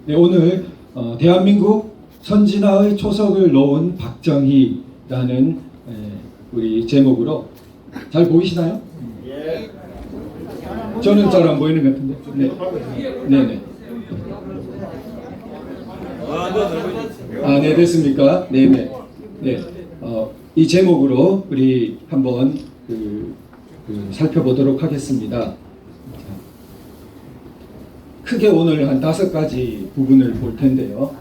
네, 오늘 대한민국 선진화의 초석을 놓은 박정희라는 우리 제목으로 잘 보이시나요? 예. 저는 잘 안 보이는 것 같은데. 네. 네네. 네, 됐습니까? 네네. 네. 이 제목으로 우리 한번 살펴보도록 하겠습니다. 크게 오늘 한 5가지 부분을 볼 텐데요.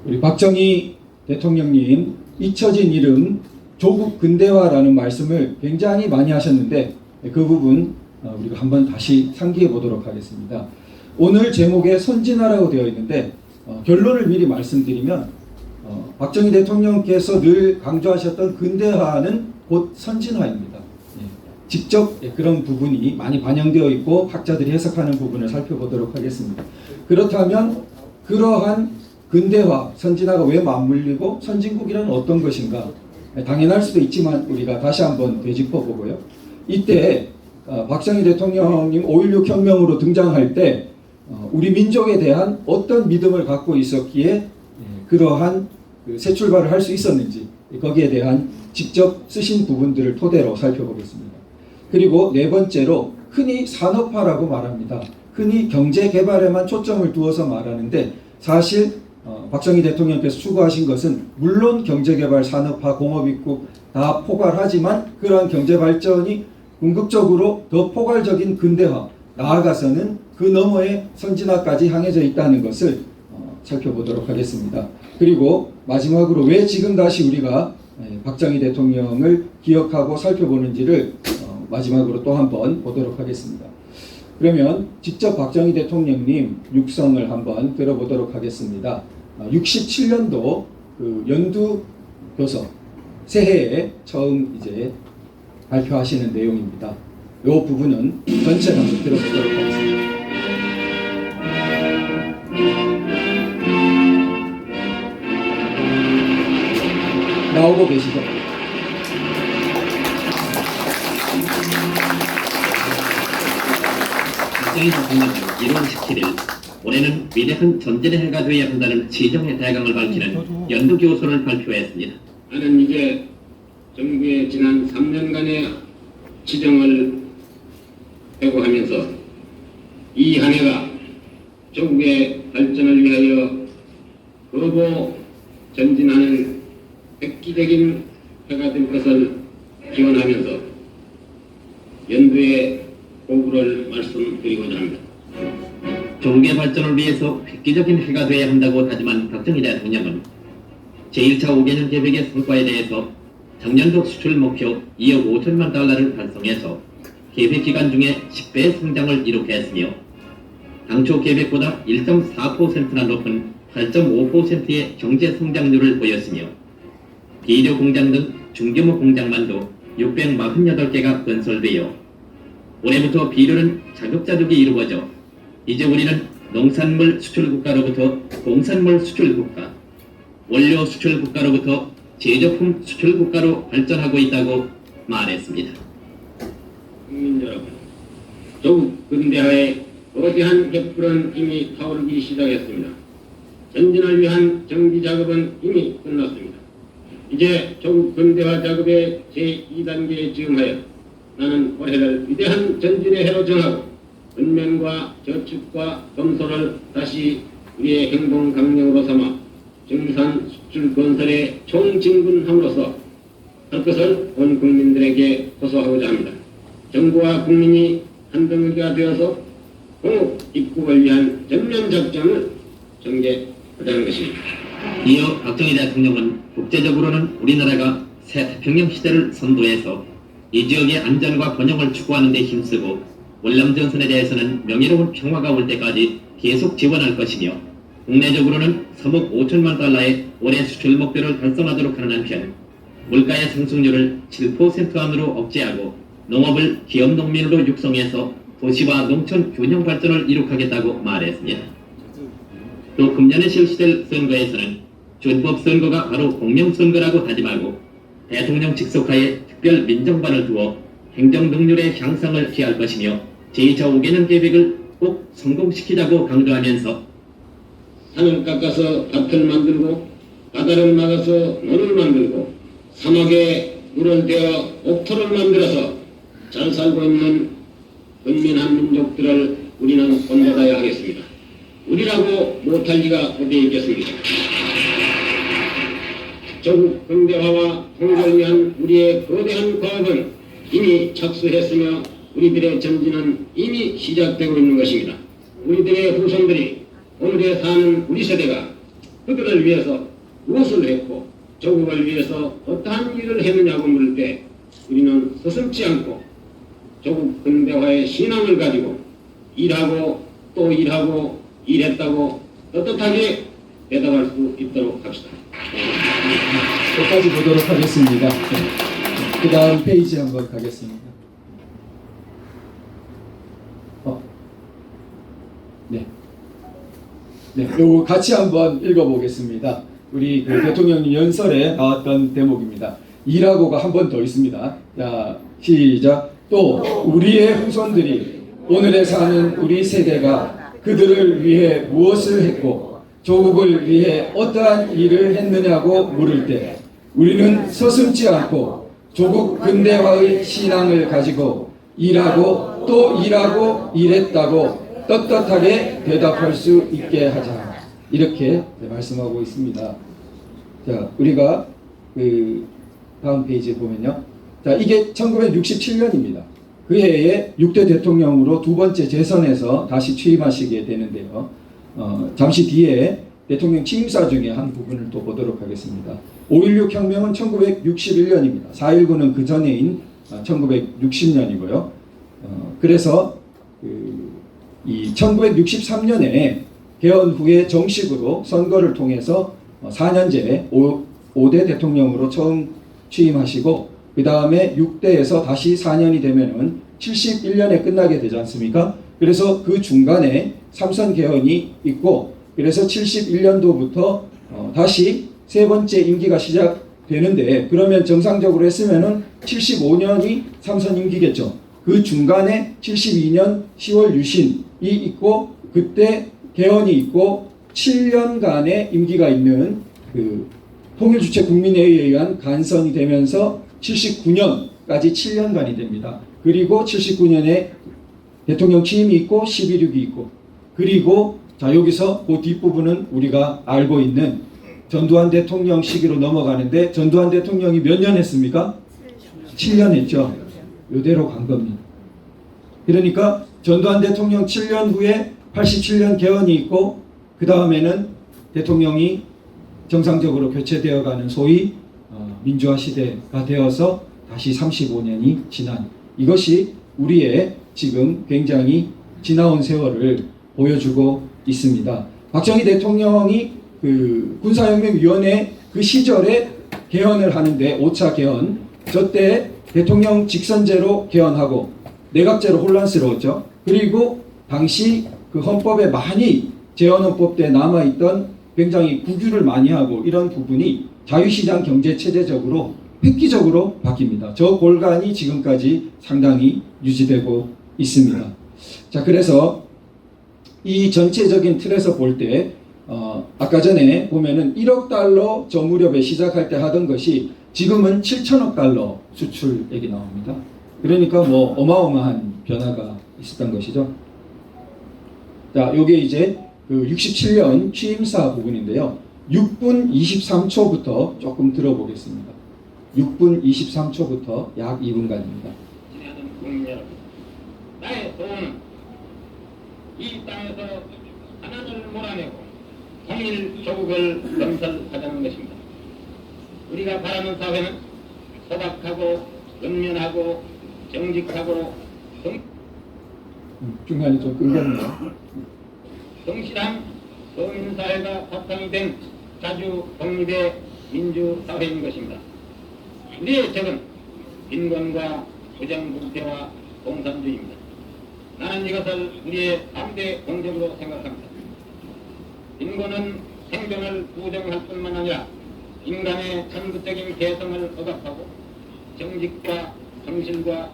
우리 박정희 대통령님 잊혀진 이름 조국 근대화라는 말씀을 굉장히 많이 하셨는데 그 부분 우리가 한번 다시 상기해 보도록 하겠습니다. 오늘 제목에 선진화라고 되어 있는데 결론을 미리 말씀드리면 박정희 대통령께서 늘 강조하셨던 근대화는 곧 선진화입니다. 직접 그런 부분이 많이 반영되어 있고 학자들이 해석하는 부분을 살펴보도록 하겠습니다. 그렇다면 그러한 근대화, 선진화가 왜 맞물리고 선진국이란 어떤 것인가? 당연할 수도 있지만 우리가 다시 한번 되짚어보고요. 이때 박정희 대통령님 5.16 혁명으로 등장할 때 우리 민족에 대한 어떤 믿음을 갖고 있었기에 그러한 새 출발을 할 수 있었는지 거기에 대한 직접 쓰신 부분들을 토대로 살펴보겠습니다. 그리고 네 번째로 흔히 산업화라고 말합니다. 흔히 경제 개발에만 초점을 두어서 말하는데 사실 박정희 대통령께서 추구하신 것은 물론 경제개발, 산업화, 공업입국 다 포괄하지만 그러한 경제발전이 궁극적으로 더 포괄적인 근대화, 나아가서는 그 너머에 선진화까지 향해져 있다는 것을 살펴보도록 하겠습니다. 그리고 마지막으로 왜 지금 다시 우리가 박정희 대통령을 기억하고 살펴보는지를 마지막으로 또 한번 보도록 하겠습니다. 그러면 직접 박정희 대통령님 육성을 한번 들어보도록 하겠습니다. 67년도 그 연두 교서 새해에 처음 이제 발표하시는 내용입니다. 이 부분은 전체를 한번 들어보도록 하겠습니다. 나오고 계시죠? 박정희 대통령은 1월 17일 올해는 위대한 전쟁의 해가 되어야 한다는 시정의 대강을 밝히는 연두교서를 발표했습니다. 나는 이제 정부의 지난 3년간의 지정을 회고하면서 이 한 해가 조국의 발전을 위하여 그러고 전진하는 획기적인 해가 될 것을 기원하면서 연두의 고구를 말씀드리고자 합니다. 조국의 발전을 위해서 획기적인 해가 되어야 한다고 다짐한 박정희 대통령은 제1차 5개년 계획의 성과에 대해서 작년도 수출 목표 2억 5천만 달러를 달성해서 계획 기간 중에 10배의 성장을 이룩했으며 당초 계획보다 1.4%나 높은 8.5%의 경제 성장률을 보였으며 비료 공장 등 중규모 공장만도 648개가 건설되어 올해부터 비료는 자급자족이 이루어져 이제 우리는 농산물 수출 국가로부터 공산물 수출 국가, 원료 수출 국가로부터 제조품 수출 국가로 발전하고 있다고 말했습니다. 국민 여러분, 조국 근대화의 거대한 횃불은 이미 타오르기 시작했습니다. 전진을 위한 정비 작업은 이미 끝났습니다. 이제 조국 근대화 작업의 제2단계에 지음하여 나는 올해를 위대한 전진의 해로 정하고 근면과 저축과 검소를 다시 우리의 행동 강령으로 삼아 정산 수출 건설에 총진군함으로써 할 것을 온 국민들에게 호소하고자 합니다. 정부와 국민이 한덩이가 되어서 공업 입국을 위한 전면 작전을 전개하자는 것입니다. 이어 박정희 대통령은 국제적으로는 우리나라가 새 태평양 시대를 선도해서 이 지역의 안전과 번영을 추구하는 데 힘쓰고 월남전선에 대해서는 명예로운 평화가 올 때까지 계속 지원할 것이며 국내적으로는 3억 5천만 달러의 올해 수출 목표를 달성하도록 하는 한편 물가의 상승률을 7% 안으로 억제하고 농업을 기업 농민으로 육성해서 도시와 농촌 균형 발전을 이룩하겠다고 말했습니다. 또 금년에 실시될 선거에서는 준법 선거가 바로 공명선거라고 다짐하고 대통령 직속하에 특별 민정반을 두어 행정 능률의 향상을 기할 것이며 제2차 5개년 계획을 꼭 성공시키자고 강조하면서 산을 깎아서 밭을 만들고 바다를 막아서 논을 만들고 사막에 물을 대어 옥토를 만들어서 잘 살고 있는 근면한 민족들을 우리는 본받아야 하겠습니다. 우리라고 못할 리가 어디에 있겠습니까? 조국 근대화와 통일을 위한 우리의 거대한 과업은 이미 착수했으며 우리들의 전진은 이미 시작되고 있는 것입니다. 우리들의 후손들이 오늘에 사는 우리 세대가 그들을 위해서 무엇을 했고 조국을 위해서 어떠한 일을 했느냐고 물을 때 우리는 서슴지 않고 조국 근대화의 신앙을 가지고 일하고 또 일하고 일했다고 떳떳하게 대답할 수 있도록 합시다. 끝까지 보도록 하겠습니다. 그 다음 페이지 한번 가겠습니다. 네, 요거 같이 한번 읽어보겠습니다. 우리 그 대통령 연설에 나왔던 대목입니다. 일하고가 한 번 더 있습니다. 자, 시작. 또 우리의 후손들이 오늘에 사는 우리 세대가 그들을 위해 무엇을 했고 조국을 위해 어떠한 일을 했느냐고 물을 때 우리는 서슴지 않고 조국 근대화의 신앙을 가지고 일하고 또 일하고 일했다고 떳떳하게 대답할 수 있게 하자. 이렇게 말씀하고 있습니다. 자, 우리가 그 다음 페이지에 보면요. 자, 이게 1967년입니다. 그 해에 6대 대통령으로 두 번째 재선에서 다시 취임하시게 되는데요. 잠시 뒤에 대통령 취임사 중에 한 부분을 또 보도록 하겠습니다. 5.16 혁명은 1961년입니다. 4.19는 그 전해인 1960년이고요. 그래서 이 1963년에 개헌 후에 정식으로 선거를 통해서 4년제 5대 대통령으로 처음 취임하시고 그 다음에 6대에서 다시 4년이 되면은 71년에 끝나게 되지 않습니까? 그래서 그 중간에 3선 개헌이 있고 그래서 71년도부터 다시 세 번째 임기가 시작되는데 그러면 정상적으로 했으면은 75년이 3선 임기겠죠. 그 중간에 72년 10월 유신이 있고 그때 개헌이 있고 7년간의 임기가 있는 그 통일주체 국민회의에 의한 간선이 되면서 79년까지 7년간이 됩니다. 그리고 79년에 대통령 취임이 있고 11.6이 있고 그리고 자 여기서 그 뒷부분은 우리가 알고 있는 전두환 대통령 시기로 넘어가는데 전두환 대통령이 몇 년 했습니까? 7년 했죠. 이대로 간 겁니다. 그러니까 전두환 대통령 7년 후에 87년 개헌이 있고 그 다음에는 대통령이 정상적으로 교체되어 가는 소위 민주화 시대가 되어서 다시 35년이 지난 이것이 우리의 지금 굉장히 지나온 세월을 보여주고 있습니다. 박정희 대통령이 그 군사혁명위원회 그 시절에 개헌을 하는데 5차 개헌 저때 대통령 직선제로 개헌하고 내각제로 혼란스러웠죠. 그리고 당시 그 헌법에 많이 재헌헌법 때 남아있던 굉장히 국유를 많이 하고 이런 부분이 자유시장 경제체제적으로 획기적으로 바뀝니다. 저 골간이 지금까지 상당히 유지되고 있습니다. 자, 그래서 이 전체적인 틀에서 볼 때 아까 전에 보면은 1억 달러 저 무렵에 시작할 때 하던 것이 지금은 7천억 달러 수출액이 나옵니다. 그러니까 뭐 어마어마한 변화가 있었던 것이죠. 자, 요게 이제 그 67년 취임사 부분인데요. 6분 23초부터 조금 들어보겠습니다. 6분 23초부터 약 2분간입니다. 지내하는 국민 여러분, 나의 소원은 이 땅에서 하나를 몰아내고 통일 조국을 건설하자는 것입니다. 우리가 바라는 사회는 소박하고 근면하고 정직하고 중간에 좀 끊겼네요. 성실한 서민사회가 바탕이 된 자주 독립의 민주사회인 것입니다. 우리의 적은 빈곤과 부정부패와 공산주의입니다. 나는 이것을 우리의 3대 공적으로 생각합니다. 빈곤은 생존을 부정할 뿐만 아니라 인간의 천부적인 개성을 억압하고 정직과 성실과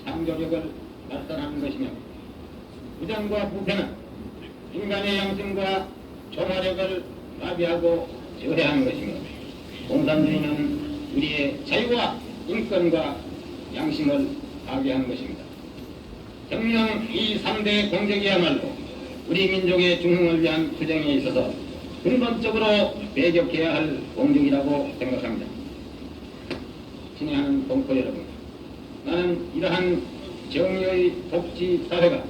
창조력을 말살하는 것이며 부정과 부패는 인간의 양심과 총화력을 마비하고 저해하는 것입니다. 공산주의는 우리의 자유와 인권과 양심을 파괴하는 것입니다. 정령 이 3대 공적이야말로 우리 민족의 중흥을 위한 투쟁에 있어서 근본적으로 배격해야 할 공적이라고 생각합니다. 친애하는 동포 여러분, 나는 이러한 정의의 복지 사회가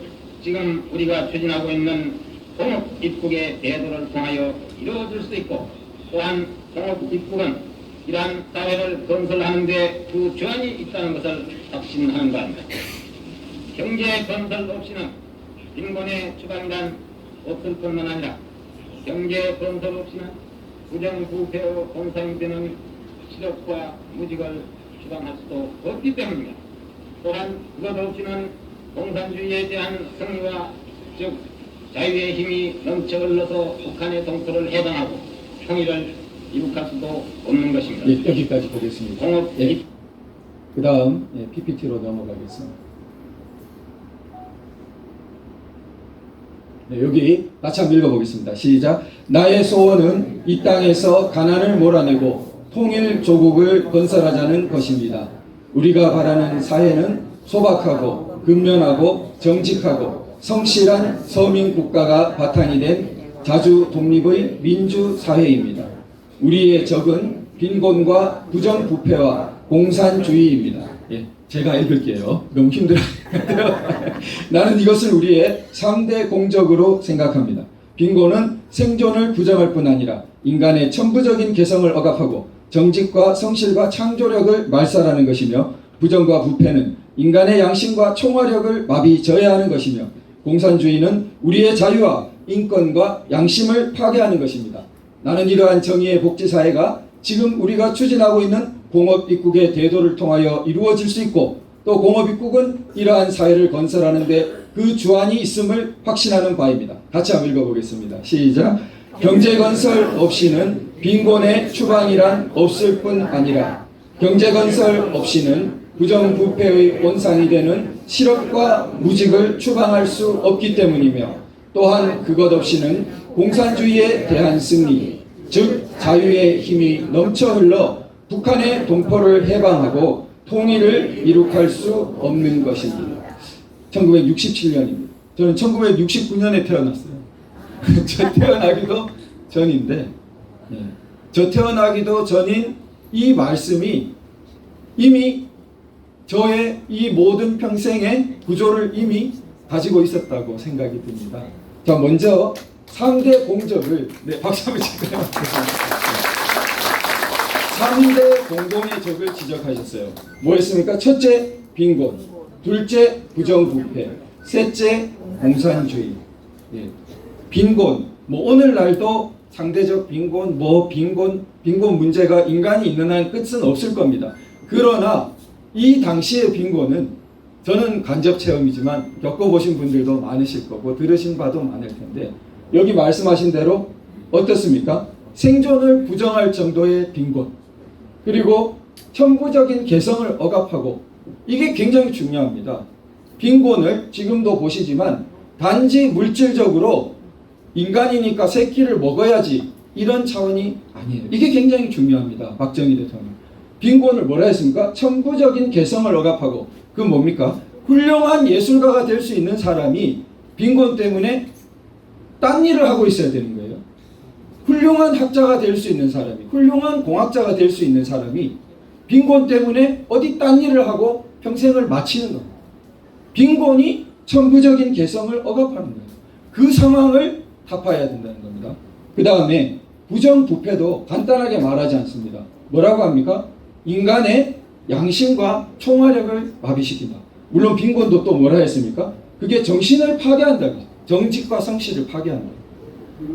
지금 우리가 추진하고 있는 공업 입국의 대도를 통하여 이루어질 수 있고, 또한 공업 입국은 이러한 사회를 건설하는 데 그 주안이 있다는 것을 확신하는 바입니다. 경제 건설 없이는 빈곤의 추방이란 없을 뿐만 아니라 경제 건설 없이는 부정부패로 공산되는 실업과 무직을 추방할 수도 없기 때문입니다. 또한 그것 없이는 공산주의에 대한 승리와 즉 자유의 힘이 넘쳐 흘러서 북한의 동포를 해방하고 통일을 이룩할 수도 없는 것입니다. 예, 여기까지 보겠습니다. 공업 예. 그 다음 PPT로 넘어가겠습니다. 네, 여기 같이 한번 읽어보겠습니다. 시작. 나의 소원은 이 땅에서 가난을 몰아내고 통일 조국을 건설하자는 것입니다. 우리가 바라는 사회는 소박하고 근면하고 정직하고 성실한 서민 국가가 바탕이 된 자주 독립의 민주사회입니다. 우리의 적은 빈곤과 부정부패와 공산주의입니다. 예, 제가 읽을게요. 너무 힘들어요. 나는 이것을 우리의 3대 공적으로 생각합니다. 빈곤은 생존을 부정할 뿐 아니라 인간의 천부적인 개성을 억압하고 정직과 성실과 창조력을 말살하는 것이며, 부정과 부패는 인간의 양심과 총화력을 마비 저해하는 것이며, 공산주의는 우리의 자유와 인권과 양심을 파괴하는 것입니다. 나는 이러한 정의의 복지사회가 지금 우리가 추진하고 있는 공업입국의 대도를 통하여 이루어질 수 있고, 또 공업입국은 이러한 사회를 건설하는 데 그 주안이 있음을 확신하는 바입니다. 같이 한번 읽어보겠습니다. 시작. 경제건설 없이는 빈곤의 추방이란 없을 뿐 아니라 경제건설 없이는 부정부패의 원상이 되는 실업과 무직을 추방할 수 없기 때문이며, 또한 그것 없이는 공산주의에 대한 승리, 즉 자유의 힘이 넘쳐 흘러 북한의 동포를 해방하고 통일을 이룩할 수 없는 것입니다. 1967년입니다. 저는 1969년에 태어났어요. 저 태어나기도 전인데, 저 태어나기도 전인 이 말씀이 이미 저의 이 모든 평생의 구조를 이미 가지고 있었다고 생각이 듭니다. 자, 먼저 3대 공적을, 박수 한번 칠까요? 3대 공동의 적을 지적하셨어요. 뭐였습니까? 첫째, 빈곤. 둘째, 부정부패. 셋째, 공산주의. 예. 빈곤. 오늘날도 상대적 빈곤, 빈곤 문제가 인간이 있는 한 끝은 없을 겁니다. 그러나 이 당시의 빈곤은 저는 간접 체험이지만 겪어보신 분들도 많으실 거고 들으신 바도 많을 텐데, 여기 말씀하신 대로 어떻습니까? 생존을 부정할 정도의 빈곤, 그리고 천부적인 개성을 억압하고, 이게 굉장히 중요합니다. 빈곤을 지금도 보시지만 단지 물질적으로 인간이니까 새 끼를 먹어야지 이런 차원이 아니에요. 이게 굉장히 중요합니다. 박정희 대통령. 빈곤을 뭐라 했습니까? 천부적인 개성을 억압하고, 그 뭡니까? 훌륭한 예술가가 될 수 있는 사람이 빈곤 때문에 딴 일을 하고 있어야 되는 거예요. 훌륭한 학자가 될 수 있는 사람이, 훌륭한 공학자가 될 수 있는 사람이 빈곤 때문에 어디 딴 일을 하고 평생을 마치는 겁니다. 빈곤이 천부적인 개성을 억압하는 거예요. 그 상황을 타파해야 된다는 겁니다. 그 다음에 부정부패도 간단하게 말하지 않습니다. 뭐라고 합니까? 인간의 양심과 총화력을 마비시킨다. 물론 빈곤도 또 뭐라 했습니까? 그게 정신을 파괴한다. 정직과 성실을 파괴한다.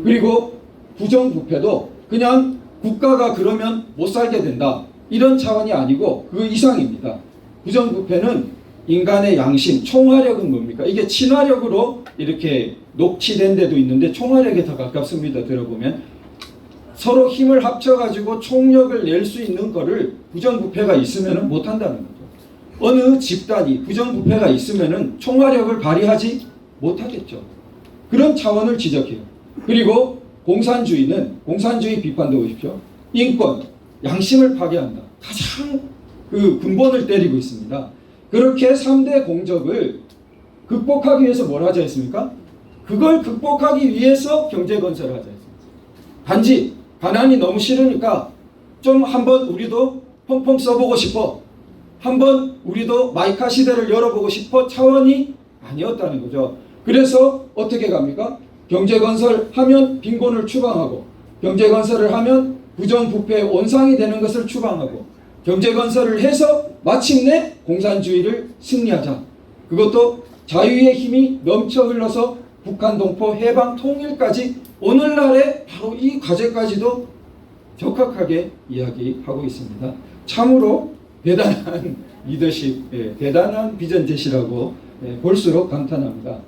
그리고 부정부패도 그냥 국가가 그러면 못 살게 된다, 이런 차원이 아니고 그 이상입니다. 부정부패는 인간의 양심, 총화력은 뭡니까? 이게 친화력으로 이렇게 녹취된 데도 있는데 총화력에 더 가깝습니다. 들어보면 서로 힘을 합쳐가지고 총력을 낼 수 있는 거를 부정부패가 있으면 못한다는 거죠. 어느 집단이 부정부패가 있으면 총화력을 발휘하지 못하겠죠. 그런 차원을 지적해요. 그리고 공산주의 비판도 보십시오. 인권, 양심을 파괴한다. 가장 그 근본을 때리고 있습니다. 그렇게 3대 공적을 극복하기 위해서 뭘 하자 했습니까? 그걸 극복하기 위해서 경제 건설을 하자 했습니다. 단지 가난이 너무 싫으니까 좀 한번 우리도 펑펑 써보고 싶어. 한번 우리도 마이카 시대를 열어보고 싶어 차원이 아니었다는 거죠. 그래서 어떻게 갑니까? 경제 건설하면 빈곤을 추방하고, 경제 건설을 하면 부정부패의 온상이 되는 것을 추방하고, 경제 건설을 해서 마침내 공산주의를 승리하자. 그것도 자유의 힘이 넘쳐 흘러서 북한 동포 해방 통일까지 오늘날의 바로 이 과제까지도 적확하게 이야기하고 있습니다. 참으로 대단한 리더십, 대단한 비전 제시라고 볼수록 감탄합니다.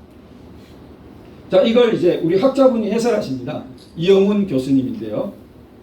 자, 이걸 이제 우리 학자분이 해설하십니다. 이영훈 교수님인데요.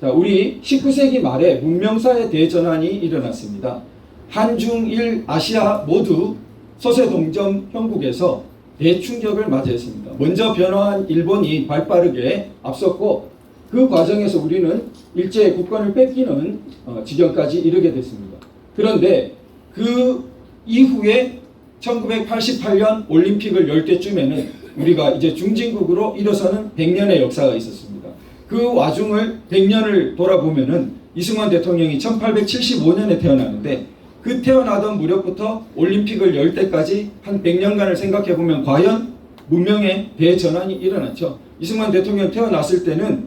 자, 우리 19세기 말에 문명사의 대전환이 일어났습니다. 한중일 아시아 모두 서세동점 형국에서 대충격을 맞이했습니다. 먼저 변화한 일본이 발빠르게 앞섰고, 그 과정에서 우리는 일제의 국권을 뺏기는 지경까지 이르게 됐습니다. 그런데 그 이후에 1988년 올림픽을 열 때쯤에는 우리가 이제 중진국으로 일어서는 100년의 역사가 있었습니다. 그 와중을 100년을 돌아보면은 이승만 대통령이 1875년에 태어나는데, 그 태어나던 무렵부터 올림픽을 열 때까지 한 100년간을 생각해보면 과연 문명의 대전환이 일어났죠. 이승만 대통령 태어났을 때는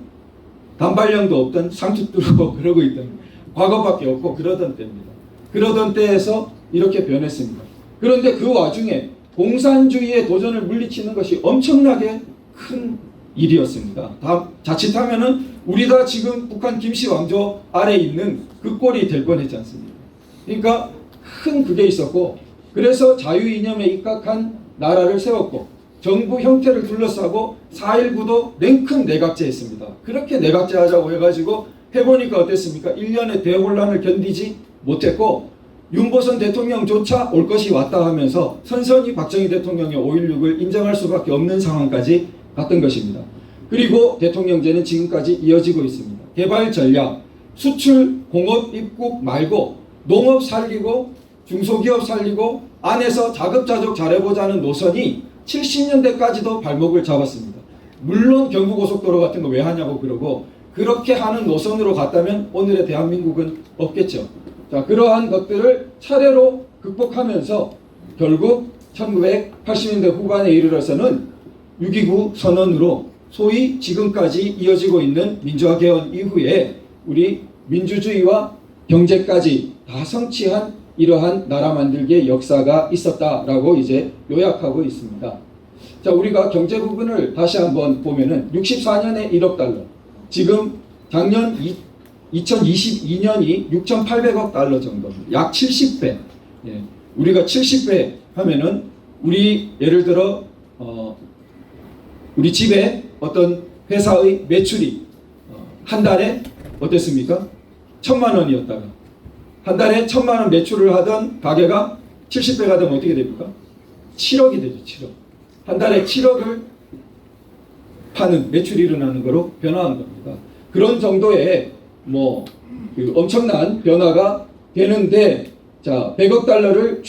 단발령도 없던 상투 뚫고 그러고 있던 과거밖에 없고 그러던 때입니다. 그러던 때에서 이렇게 변했습니다. 그런데 그 와중에 공산주의의 도전을 물리치는 것이 엄청나게 큰 일이었습니다. 자칫하면은 우리가 지금 북한 김씨 왕조 아래 있는 그 꼴이 될 뻔했지 않습니까? 그러니까 큰 그게 있었고, 그래서 자유 이념에 입각한 나라를 세웠고, 정부 형태를 둘러싸고 4.19도 냉큼 내각제했습니다. 그렇게 내각제하자고 해가지고 해보니까 어땠습니까? 1년의 대혼란을 견디지 못했고, 윤보선 대통령조차 올 것이 왔다 하면서 선선히 박정희 대통령의 5.16을 인정할 수밖에 없는 상황까지 갔던 것입니다. 그리고 대통령제는 지금까지 이어지고 있습니다. 개발 전략, 수출, 공업, 입국 말고 농업 살리고 중소기업 살리고 안에서 자급자족 잘해보자는 노선이 70년대까지도 발목을 잡았습니다. 물론 경부고속도로 같은 거 왜 하냐고 그러고, 그렇게 하는 노선으로 갔다면 오늘의 대한민국은 없겠죠. 자, 그러한 것들을 차례로 극복하면서 결국 1980년대 후반에 이르러서는 6.29 선언으로 소위 지금까지 이어지고 있는 민주화 개헌 이후에 우리 민주주의와 경제까지 다 성취한 이러한 나라 만들기의 역사가 있었다라고 이제 요약하고 있습니다. 자, 우리가 경제 부분을 다시 한번 보면은 64년에 1억 달러, 지금 작년 2022년이 6,800억 달러 정도입니다. 약 70배. 예. 우리가 70배 하면은 우리 예를 들어 우리 집에 어떤 회사의 매출이 한 달에 어땠습니까? 1,000만 원이었다가 한 달에 1,000만 원 매출을 하던 가게가 70배가 되면 어떻게 됩니까? 7억이 되죠. 7억. 한 달에 7억을 파는 매출이 일어나는 거로 변화한 겁니다. 그런 정도의 그 엄청난 변화가 되는데, 자, 100억 달러를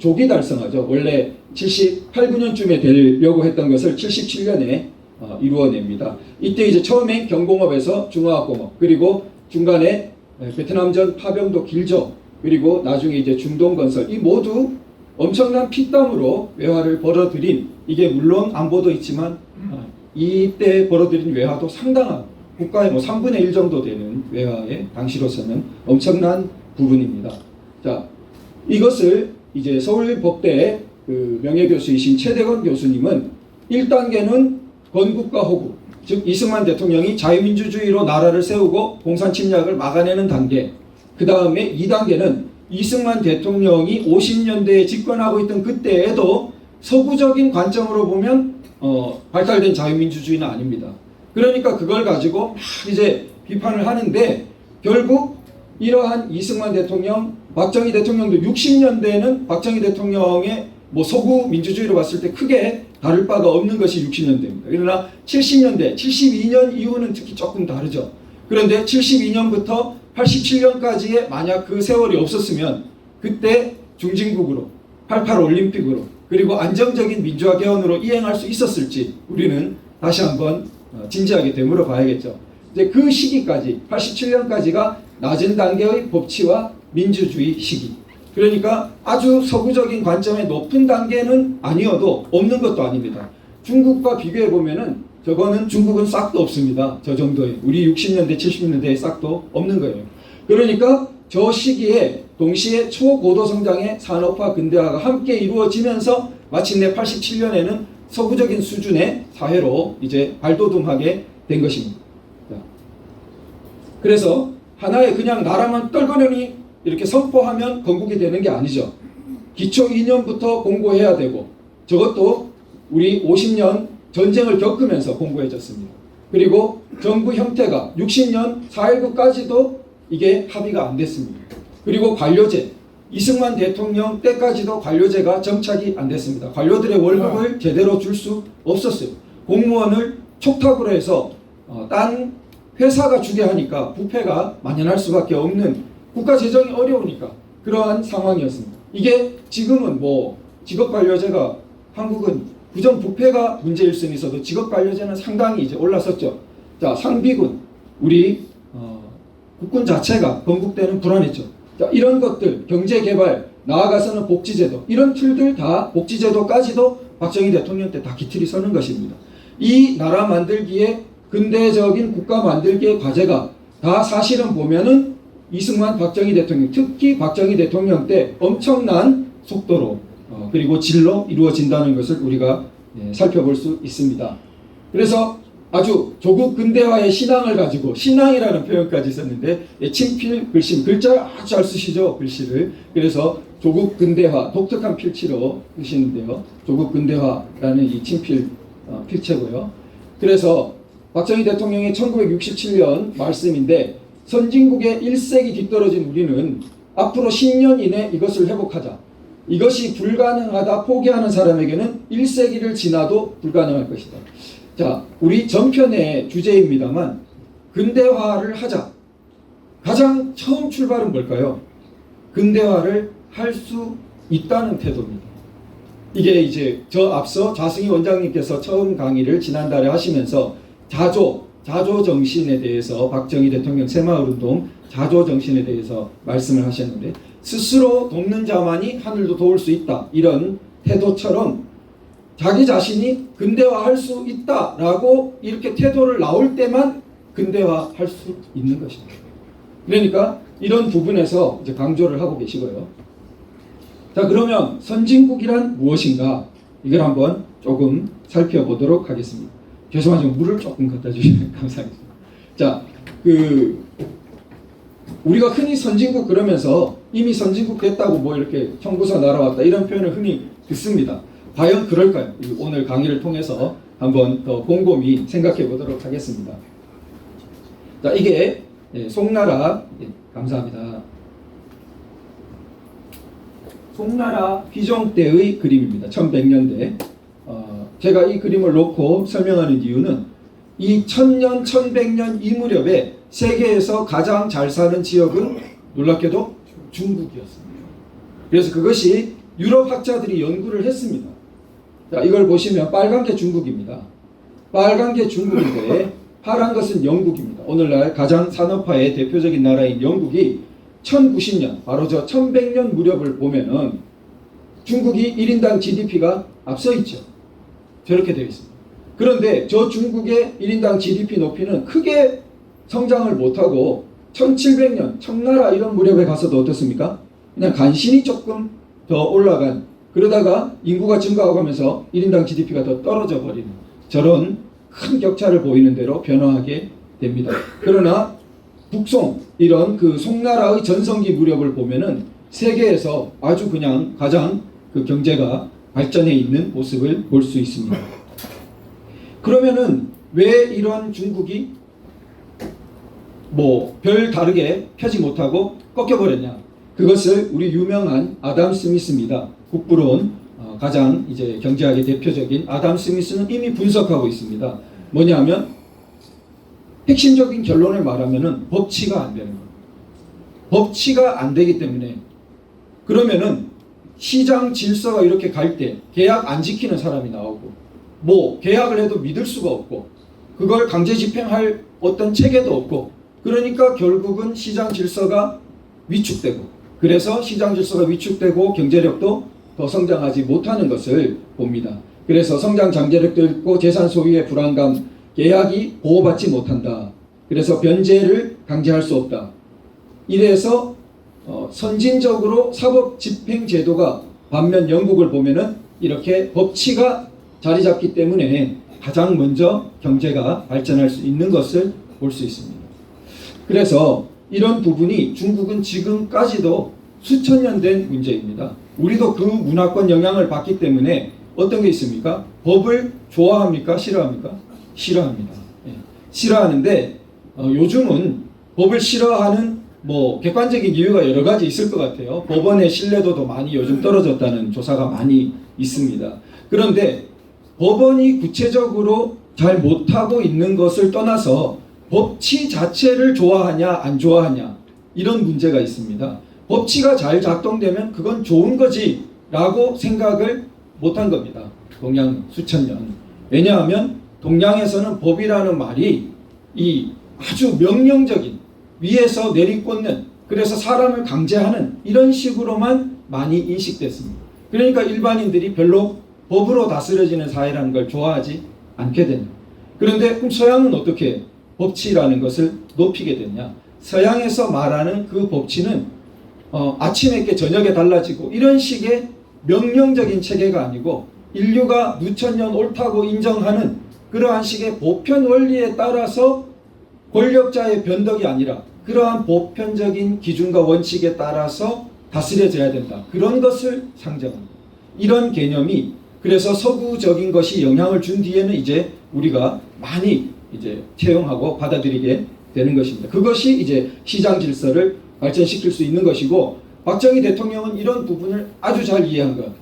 조기 달성하죠. 원래 78, 9년쯤에 되려고 했던 것을 77년에 이루어냅니다. 이때 이제 처음엔 경공업에서 중화학공업, 그리고 중간에 베트남전 파병도 길죠. 그리고 나중에 이제 중동건설, 이 모두 엄청난 피땀으로 외화를 벌어들인, 이게 물론 안보도 있지만 이때 벌어들인 외화도 상당한 국가의 3분의 1 정도 되는 외화의 당시로서는 엄청난 부분입니다. 자, 이것을 이제 서울법대 그 명예교수이신 최대건 교수님은 1단계는 건국과 호국, 즉 이승만 대통령이 자유민주주의로 나라를 세우고 공산 침략을 막아내는 단계, 그 다음에 2단계는 이승만 대통령이 50년대에 집권하고 있던 그때에도 서구적인 관점으로 보면 발달된 자유민주주의는 아닙니다. 그러니까 그걸 가지고 막 이제 비판을 하는데, 결국 이러한 이승만 대통령, 박정희 대통령도 60년대에는 박정희 대통령의 뭐 서구 민주주의로 봤을 때 크게 다를 바가 없는 것이 60년대입니다. 그러나 70년대, 72년 이후는 특히 조금 다르죠. 그런데 72년부터 87년까지의 만약 그 세월이 없었으면 그때 중진국으로 88 올림픽으로 그리고 안정적인 민주화 개헌으로 이행할 수 있었을지 우리는 다시 한번 진지하게 되물어 봐야겠죠. 이제 그 시기까지 87년까지가 낮은 단계의 법치와 민주주의 시기. 그러니까 아주 서구적인 관점의 높은 단계는 아니어도 없는 것도 아닙니다. 중국과 비교해 보면은 저거는 중국은 싹도 없습니다. 저 정도의 우리 60년대 70년대에 싹도 없는 거예요. 그러니까 저 시기에 동시에 초고도 성장의 산업화 근대화가 함께 이루어지면서 마침내 87년에는 서구적인 수준의 사회로 이제 발돋움하게 된 것입니다. 그래서 하나의 그냥 나라만 떨거려니 이렇게 선포하면 건국이 되는 게 아니죠. 기초 이념부터 공고해야 되고 저것도 우리 50년 전쟁을 겪으면서 공고해졌습니다. 그리고 정부 형태가 60년 4.19까지도 이게 합의가 안 됐습니다. 그리고 관료제, 이승만 대통령 때까지도 관료제가 정착이 안 됐습니다. 관료들의 월급을 제대로 줄 수 없었어요. 공무원을 촉탁으로 해서 딴 회사가 주게 하니까 부패가 만연할 수밖에 없는 국가 재정이 어려우니까 그러한 상황이었습니다. 이게 지금은 뭐 직업관료제가 한국은 부정부패가 문제일 수는 있어도 직업관료제는 상당히 이제 올라섰죠. 자, 상비군, 우리 국군 자체가 건국때는 불안했죠. 자, 이런 것들, 경제개발, 나아가서는 복지제도, 이런 틀들 다 복지제도까지도 박정희 대통령 때 다 기틀이 서는 것입니다. 이 나라 만들기에 근대적인 국가 만들기의 과제가 다 사실은 보면은 이승만 박정희 대통령, 특히 박정희 대통령 때 엄청난 속도로 그리고 질로 이루어진다는 것을 우리가 살펴볼 수 있습니다. 그래서 아주 조국 근대화의 신앙을 가지고 신앙이라는 표현까지 썼는데 친필 글씨, 글자를 아주 잘 쓰시죠, 글씨를. 그래서 조국 근대화, 독특한 필체로 쓰시는데요. 조국 근대화라는 이 친필 필체고요. 그래서 박정희 대통령의 1967년 말씀인데 선진국의 1세기 뒤떨어진 우리는 앞으로 10년 이내 이것을 회복하자. 이것이 불가능하다 포기하는 사람에게는 1세기를 지나도 불가능할 것이다. 자, 우리 전편의 주제입니다만 근대화를 하자. 가장 처음 출발은 뭘까요? 근대화를 할 수 있다는 태도입니다. 이게 이제 저 앞서 좌승희 원장님께서 처음 강의를 지난달에 하시면서 자조 정신에 대해서 박정희 대통령 새마을운동 자조 정신에 대해서 말씀을 하셨는데 스스로 돕는 자만이 하늘도 도울 수 있다. 이런 태도처럼 자기 자신이 근대화할 수 있다라고 이렇게 태도를 나올 때만 근대화할 수 있는 것입니다. 그러니까 이런 부분에서 이제 강조를 하고 계시고요. 자, 그러면 선진국이란 무엇인가? 이걸 한번 조금 살펴보도록 하겠습니다. 죄송하지만 물을 조금 갖다 주시면 감사하겠습니다. 자, 우리가 흔히 선진국 그러면서 이미 선진국 됐다고 뭐 이렇게 청구서 날아왔다 이런 표현을 흔히 듣습니다. 과연 그럴까요? 오늘 강의를 통해서 한번 더 곰곰이 생각해 보도록 하겠습니다. 자, 이게 송나라, 감사합니다. 송나라 피종 때의 그림입니다. 1100년대. 제가 이 그림을 놓고 설명하는 이유는 이 1000년, 1100년 이 무렵에 세계에서 가장 잘 사는 지역은 놀랍게도 중국이었습니다. 그래서 그것이 유럽 학자들이 연구를 했습니다. 자, 이걸 보시면 빨간 게 중국입니다. 빨간 게 중국인데 파란 것은 영국입니다. 오늘날 가장 산업화의 대표적인 나라인 영국이 1090년, 바로 저 1100년 무렵을 보면은 중국이 1인당 GDP가 앞서 있죠. 저렇게 되어 있습니다. 그런데 저 중국의 1인당 GDP 높이는 크게 성장을 못하고 1700년 청나라 이런 무렵에 가서도 어떻습니까? 그냥 간신히 조금 더 올라간, 그러다가 인구가 증가하면서 1인당 GDP가 더 떨어져 버리는 저런 큰 격차를 보이는 대로 변화하게 됩니다. 그러나 북송, 이런 그 송나라의 전성기 무렵을 보면은 세계에서 아주 그냥 가장 그 경제가 발전해 있는 모습을 볼 수 있습니다. 그러면은 왜 이런 중국이 뭐 별 다르게 펴지 못하고 꺾여버렸냐? 그것을 우리 유명한 아담 스미스입니다. 국부론 가장 이제 경제학의 대표적인 아담 스미스는 이미 분석하고 있습니다. 뭐냐면 핵심적인 결론을 말하면은 법치가 안 되는 거예요. 법치가 안 되기 때문에 그러면은 시장 질서가 이렇게 갈 때 계약 안 지키는 사람이 나오고 뭐 계약을 해도 믿을 수가 없고 그걸 강제 집행할 어떤 체계도 없고 그러니까 결국은 시장 질서가 위축되고 그래서 시장 질서가 위축되고 경제력도 더 성장하지 못하는 것을 봅니다. 그래서 성장 잠재력도 있고 재산 소유의 불안감, 계약이 보호받지 못한다. 그래서 변제를 강제할 수 없다. 이래서 선진적으로 사법 집행 제도가 반면 영국을 보면은 이렇게 법치가 자리 잡기 때문에 가장 먼저 경제가 발전할 수 있는 것을 볼 수 있습니다. 그래서 이런 부분이 중국은 지금까지도 수천 년 된 문제입니다. 우리도 그 문화권 영향을 받기 때문에 어떤 게 있습니까? 법을 좋아합니까? 싫어합니까? 싫어합니다. 예. 싫어하는데 요즘은 법을 싫어하는 뭐 객관적인 이유가 여러 가지 있을 것 같아요. 법원의 신뢰도도 많이 요즘 떨어졌다는 조사가 많이 있습니다. 그런데 법원이 구체적으로 잘 못하고 있는 것을 떠나서 법치 자체를 좋아하냐 안 좋아하냐 이런 문제가 있습니다. 법치가 잘 작동되면 그건 좋은 거지 라고 생각을 못한 겁니다. 동양 수천 년. 왜냐하면 동양에서는 법이라는 말이 이 아주 명령적인 위에서 내리꽂는 그래서 사람을 강제하는 이런 식으로만 많이 인식됐습니다. 그러니까 일반인들이 별로 법으로 다스려지는 사회라는 걸 좋아하지 않게 됩니다. 그런데 그럼 서양은 어떻게 법치라는 것을 높이게 됐냐? 서양에서 말하는 그 법치는 아침에 깨 저녁에 달라지고 이런 식의 명령적인 체계가 아니고 인류가 누천년 옳다고 인정하는 그러한 식의 보편 원리에 따라서 권력자의 변덕이 아니라 그러한 보편적인 기준과 원칙에 따라서 다스려져야 된다. 그런 것을 상정합니다. 이런 개념이 그래서 서구적인 것이 영향을 준 뒤에는 이제 우리가 많이 이제 채용하고 받아들이게 되는 것입니다. 그것이 이제 시장 질서를 발전시킬 수 있는 것이고 박정희 대통령은 이런 부분을 아주 잘 이해한 것 같아요.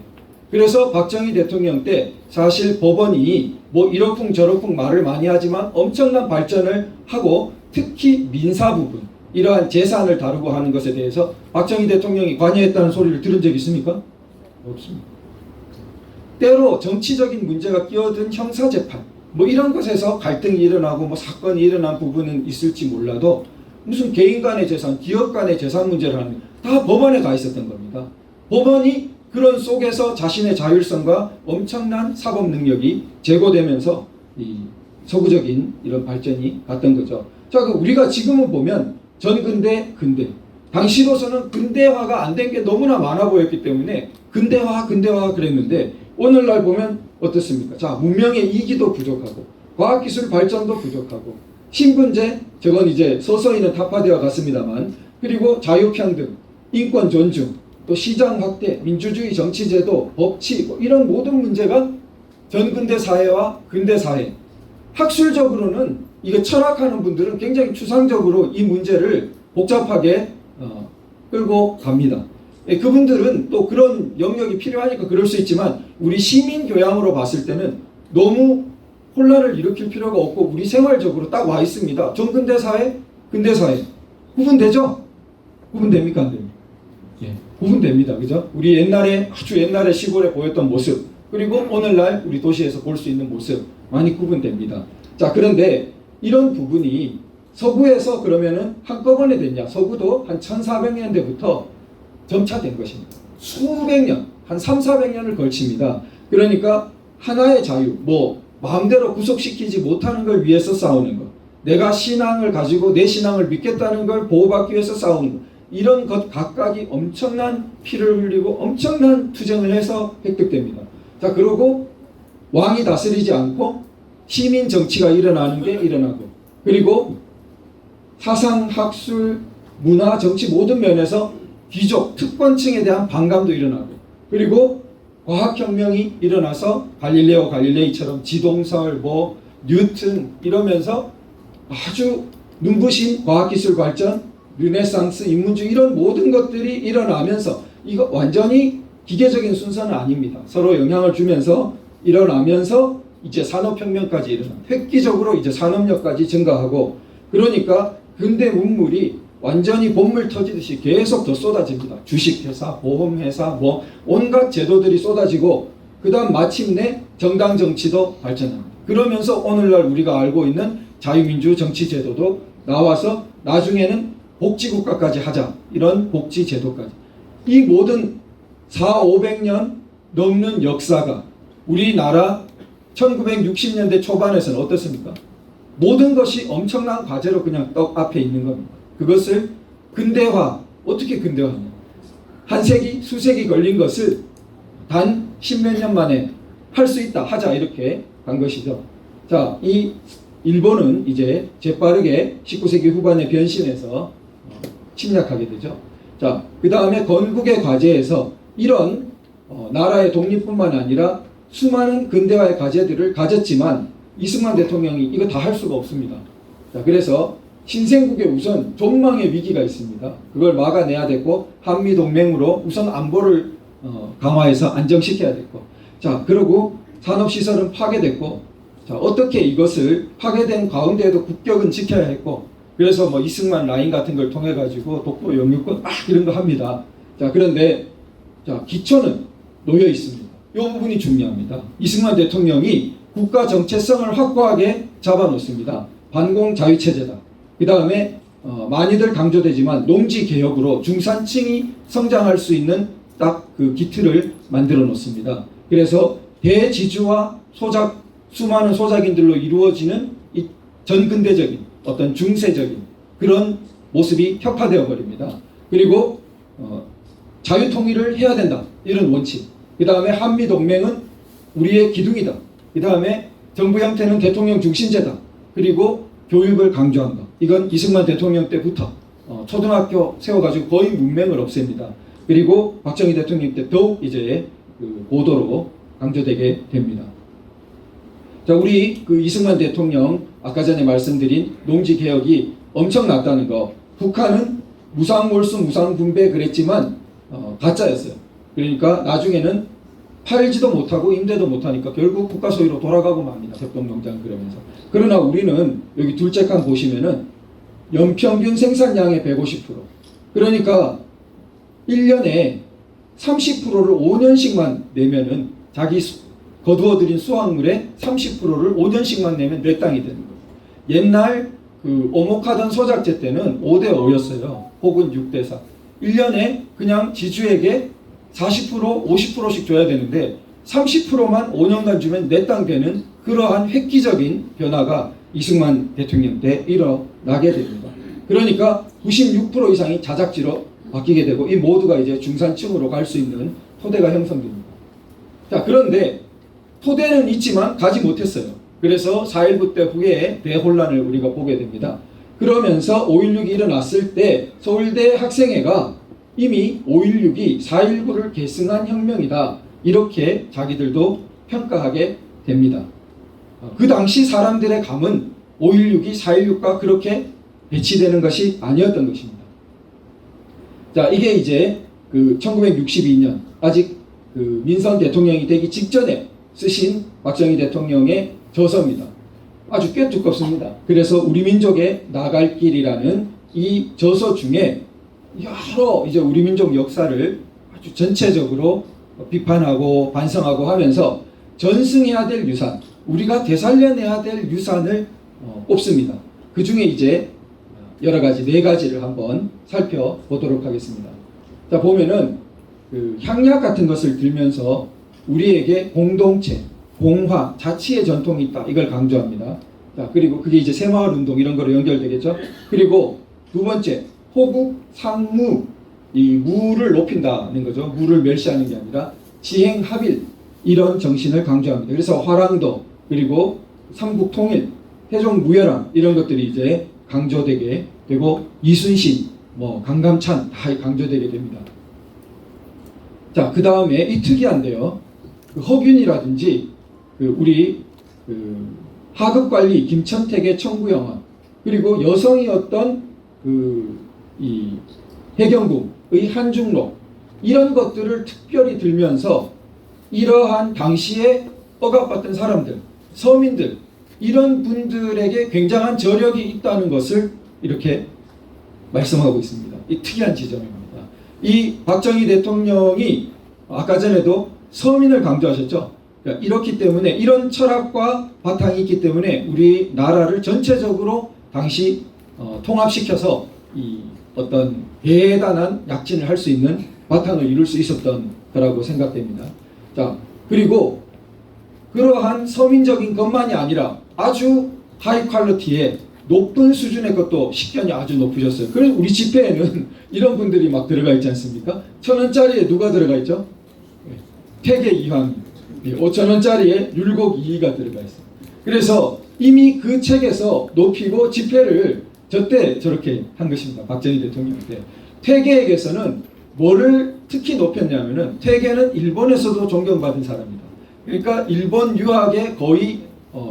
그래서 박정희 대통령 때 사실 법원이 뭐 이러쿵 저러쿵 말을 많이 하지만 엄청난 발전을 하고 특히 민사 부분 이러한 재산을 다루고 하는 것에 대해서 박정희 대통령이 관여했다는 소리를 들은 적 있습니까? 없습니다. 때로 정치적인 문제가 끼어든 형사재판 뭐 이런 것에서 갈등이 일어나고 뭐 사건이 일어난 부분은 있을지 몰라도 무슨 개인 간의 재산, 기업 간의 재산 문제를 하는 다 법원에 가 있었던 겁니다. 법원이 그런 속에서 자신의 자율성과 엄청난 사법 능력이 제고되면서 이 서구적인 이런 발전이 갔던 거죠. 자, 우리가 지금은 보면 전근대, 근대. 당시로서는 근대화가 안 된 게 너무나 많아 보였기 때문에 근대화 그랬는데 오늘날 보면 어떻습니까? 자, 문명의 이기도 부족하고 과학기술 발전도 부족하고 신분제, 저건 이제 서서히는 타파되어 갔습니다만 그리고 자유평등, 인권 존중, 또 시장 확대, 민주주의 정치제도, 법치 뭐 이런 모든 문제가 전근대 사회와 근대 사회 학술적으로는 이게 철학하는 분들은 굉장히 추상적으로 이 문제를 복잡하게 끌고 갑니다. 그분들은 또 그런 영역이 필요하니까 그럴 수 있지만 우리 시민 교양으로 봤을 때는 너무 혼란을 일으킬 필요가 없고 우리 생활적으로 딱 와 있습니다. 전근대 사회, 근대 사회 구분되죠? 구분됩니까? 안 됩니까? 예, 구분됩니다. 그죠? 우리 옛날에 아주 옛날에 시골에 보였던 모습 그리고 오늘날 우리 도시에서 볼 수 있는 모습 많이 구분됩니다. 자, 그런데 이런 부분이 서구에서 그러면은 한꺼번에 됐냐? 서구도 한 1400년대부터 점차 된 것입니다. 수백 년, 한 300~400년을 걸칩니다. 그러니까 하나의 자유, 뭐 마음대로 구속시키지 못하는 걸 위해서 싸우는 것, 내가 신앙을 가지고 내 신앙을 믿겠다는 걸 보호받기 위해서 싸우는 것, 이런 것 각각이 엄청난 피를 흘리고 엄청난 투쟁을 해서 획득됩니다. 자, 그리고 왕이 다스리지 않고 시민 정치가 일어나는 게 일어나고 그리고 사상, 학술, 문화, 정치 모든 면에서 귀족, 특권층에 대한 반감도 일어나고 그리고 과학혁명이 일어나서 갈릴레오 갈릴레이처럼 지동설, 뭐 뉴튼 이러면서 아주 눈부신 과학기술 발전, 르네상스, 인문주의 이런 모든 것들이 일어나면서 이거 완전히 기계적인 순서는 아닙니다. 서로 영향을 주면서 일어나면서 이제 산업혁명까지 일어나 획기적으로 이제 산업력까지 증가하고, 그러니까 근대 문물이 완전히 본물 터지듯이 계속 더 쏟아집니다. 주식회사, 보험회사, 뭐 온갖 제도들이 쏟아지고, 그 다음 마침내 정당 정치도 발전합니다. 그러면서 오늘날 우리가 알고 있는 자유민주 정치제도도 나와서 나중에는 복지국가까지 하자, 이런 복지제도까지. 이 모든 400~500년 넘는 역사가 우리나라 1960년대 초반에서는 어떻습니까? 모든 것이 엄청난 과제로 그냥 떡 앞에 있는 겁니다. 그것을 근대화, 어떻게 근대화하냐? 한 세기, 수세기 걸린 것을 단 10몇 년 만에 할 수 있다, 하자, 이렇게 간 것이죠. 자, 이 일본은 이제 재빠르게 19세기 후반에 변신해서 침략하게 되죠. 자, 그 다음에 건국의 과제에서 이런 나라의 독립뿐만 아니라 수많은 근대화의 과제들을 가졌지만 이승만 대통령이 이거 다 할 수가 없습니다. 자, 그래서 신생국에 우선 존망의 위기가 있습니다. 그걸 막아내야 되고, 한미동맹으로 우선 안보를 강화해서 안정시켜야 됐고, 자, 그리고 산업시설은 파괴됐고, 자, 어떻게 이것을 파괴된 가운데에도 국격은 지켜야 했고, 그래서 뭐 이승만 라인 같은 걸 통해 가지고 독도 영유권 이런 거 합니다. 자, 그런데 자, 기초는 놓여 있습니다. 이 부분이 중요합니다. 이승만 대통령이 국가 정체성을 확고하게 잡아놓습니다. 반공 자유체제다. 그 다음에 많이들 강조되지만 농지 개혁으로 중산층이 성장할 수 있는 딱 그 기틀을 만들어 놓습니다. 그래서 대지주와 수많은 소작인들로 이루어지는 이 전근대적인 어떤 중세적인 그런 모습이 혁파되어 버립니다. 그리고 자유통일을 해야 된다, 이런 원칙. 그 다음에 한미동맹은 우리의 기둥이다. 그 다음에 정부 형태는 대통령 중심제다. 그리고 교육을 강조한다. 이건 이승만 대통령 때부터 초등학교 세워가지고 거의 문맹을 없앱니다. 그리고 박정희 대통령 때 더욱 이제 그 고도로 강조되게 됩니다. 자, 우리 그 이승만 대통령 아까 전에 말씀드린 농지 개혁이 엄청났다는 거, 북한은 무상몰수 무상분배 그랬지만 가짜였어요. 그러니까 나중에는 팔지도 못하고 임대도 못하니까 결국 국가 소유로 돌아가고 맙니다. 협동농장 그러면서. 그러나 우리는 여기 둘째 칸 보시면은 연평균 생산량의 150%. 그러니까 1년에 30%를 5년씩만 내면은 자기 거두어들인 수확물의 30%를 5년씩만 내면 내 땅이 되는 거예요. 옛날 그 오목하던 소작제 때는 5대5였어요. 혹은 6대4. 1년에 그냥 지주에게 40%, 50%씩 줘야 되는데 30%만 5년간 주면 내 땅 되는 그러한 획기적인 변화가 이승만 대통령 때 일어나게 됩니다. 그러니까 96% 이상이 자작지로 바뀌게 되고, 이 모두가 이제 중산층으로 갈 수 있는 토대가 형성됩니다. 자, 그런데 토대는 있지만 가지 못했어요. 그래서 4.19 때 후에 대혼란을 우리가 보게 됩니다. 그러면서 5.16이 일어났을 때 서울대 학생회가 이미 5.16이 4.19를 계승한 혁명이다, 이렇게 자기들도 평가하게 됩니다. 그 당시 사람들의 감은 5.16이 4.16과 그렇게 배치되는 것이 아니었던 것입니다. 자, 이게 이제 그 1962년 아직 그 민선 대통령이 되기 직전에 쓰신 박정희 대통령의 저서입니다. 아주 꽤 두껍습니다. 그래서 우리 민족의 나갈 길이라는 이 저서 중에 여러 이제 우리 민족 역사를 아주 전체적으로 비판하고 반성하고 하면서 전승해야 될 유산, 우리가 되살려내야 될 유산을 꼽습니다. 그 중에 이제 여러 가지 4가지를 한번 살펴보도록 하겠습니다. 자, 보면은 그 향약 같은 것을 들면서 우리에게 공동체, 공화, 자치의 전통이 있다, 이걸 강조합니다. 자, 그리고 그게 이제 새마을 운동 이런 거로 연결되겠죠. 그리고 두 번째, 호국, 상무, 이 무를 높인다는 거죠. 무를 멸시하는 게 아니라 지행, 합일, 이런 정신을 강조합니다. 그래서 화랑도, 그리고 삼국 통일, 태종 무열왕, 이런 것들이 이제 강조되게 되고, 이순신, 뭐 강감찬 다 강조되게 됩니다. 자, 그 다음에 이 특이한데요. 그 허균이라든지 우리 하급관리 김천택의 청구영화, 그리고 여성이었던 이 해경궁의 한중록, 이런 것들을 특별히 들면서 이러한 당시에 억압받던 사람들, 서민들, 이런 분들에게 굉장한 저력이 있다는 것을 이렇게 말씀하고 있습니다. 이 특이한 지점입니다. 이 박정희 대통령이 아까 전에도 서민을 강조하셨죠. 그러니까 이렇기 때문에 이런 철학과 바탕이 있기 때문에 우리 나라를 전체적으로 당시 통합시켜서 이 어떤 대단한 약진을 할 수 있는 바탕을 이룰 수 있었던 거라고 생각됩니다. 자, 그리고 그러한 서민적인 것만이 아니라 아주 하이 퀄리티의 높은 수준의 것도 식견이 아주 높으셨어요. 그래서 우리 집회에는 이런 분들이 막 들어가 있지 않습니까? 1,000원짜리에 누가 들어가 있죠? 태계 이황, 5,000원짜리에 율곡 이이가 들어가 있어요. 그래서 이미 그 책에서 높이고 집회를 저때 저렇게 한 것입니다. 박정희 대통령 때. 퇴계에게서는 뭐를 특히 높였냐면은 퇴계는 일본에서도 존경받은 사람이다. 그러니까 일본 유학의 거의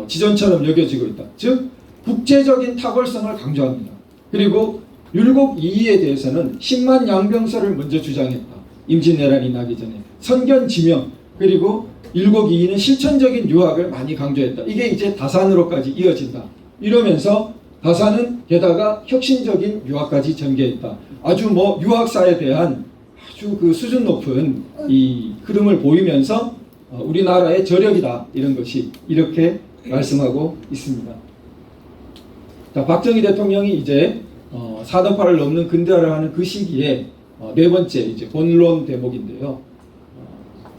지존처럼 여겨지고 있다. 즉 국제적인 탁월성을 강조합니다. 그리고 율곡 이이에 대해서는 10만 양병설을 먼저 주장했다. 임진왜란이 나기 전에 선견지명, 그리고 율곡 이이는 실천적인 유학을 많이 강조했다. 이게 이제 다산으로까지 이어진다. 이러면서 다산은 게다가 혁신적인 유학까지 전개했다. 아주 뭐 유학사에 대한 아주 그 수준 높은 이 흐름을 보이면서 우리나라의 저력이다, 이런 것이 이렇게 말씀하고 있습니다. 자, 박정희 대통령이 이제 산업화를 넘는 근대화를 하는 그 시기에 네 번째 이제 본론 대목인데요.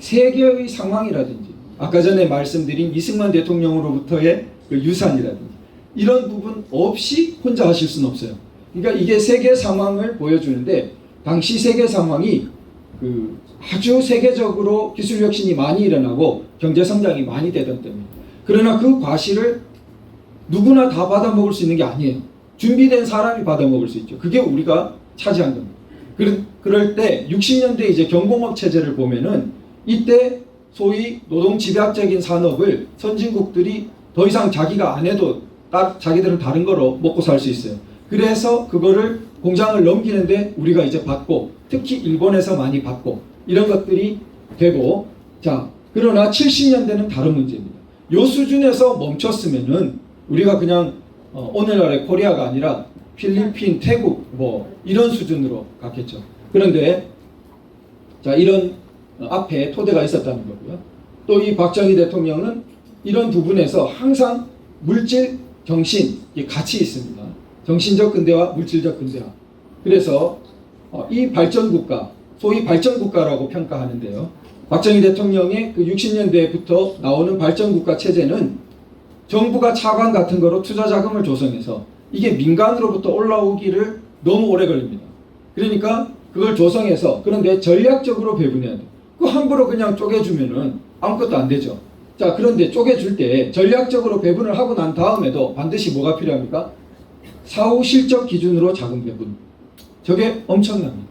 세계의 상황이라든지 아까 전에 말씀드린 이승만 대통령으로부터의 그 유산이라든지 이런 부분 없이 혼자 하실 수는 없어요. 그러니까 이게 세계 상황을 보여주는데 당시 세계 상황이 그 아주 세계적으로 기술 혁신이 많이 일어나고 경제 성장이 많이 되던 때입니다. 그러나 그 과실을 누구나 다 받아먹을 수 있는 게 아니에요. 준비된 사람이 받아먹을 수 있죠. 그게 우리가 차지한 겁니다. 그럴 때 60년대 이제 경공업 체제를 보면은 이때 소위 노동 집약적인 산업을 선진국들이 더 이상 자기가 안 해도 자기들은 다른 거로 먹고 살 수 있어요. 그래서 그거를 공장을 넘기는데 우리가 이제 받고, 특히 일본에서 많이 받고 이런 것들이 되고, 자, 그러나 70년대는 다른 문제입니다. 요 수준에서 멈췄으면은 우리가 그냥 오늘날의 코리아가 아니라 필리핀, 태국 뭐 이런 수준으로 갔겠죠. 그런데 자, 이런 앞에 토대가 있었다는 거고요. 또 이 박정희 대통령은 이런 부분에서 항상 물질, 정신, 같이 있습니다. 정신적 근대화, 물질적 근대화. 그래서 이 발전국가, 소위 발전국가라고 평가하는데요. 박정희 대통령의 그 60년대부터 나오는 발전국가 체제는 정부가 차관 같은 거로 투자 자금을 조성해서 이게 민간으로부터 올라오기를 너무 오래 걸립니다. 그러니까 그걸 조성해서, 그런데 전략적으로 배분해야 돼. 그 함부로 그냥 쪼개주면은 아무것도 안 되죠. 자, 그런데 쪼개줄 때 전략적으로 배분을 하고 난 다음에도 반드시 뭐가 필요합니까? 사후 실적 기준으로 자금 배분. 저게 엄청납니다.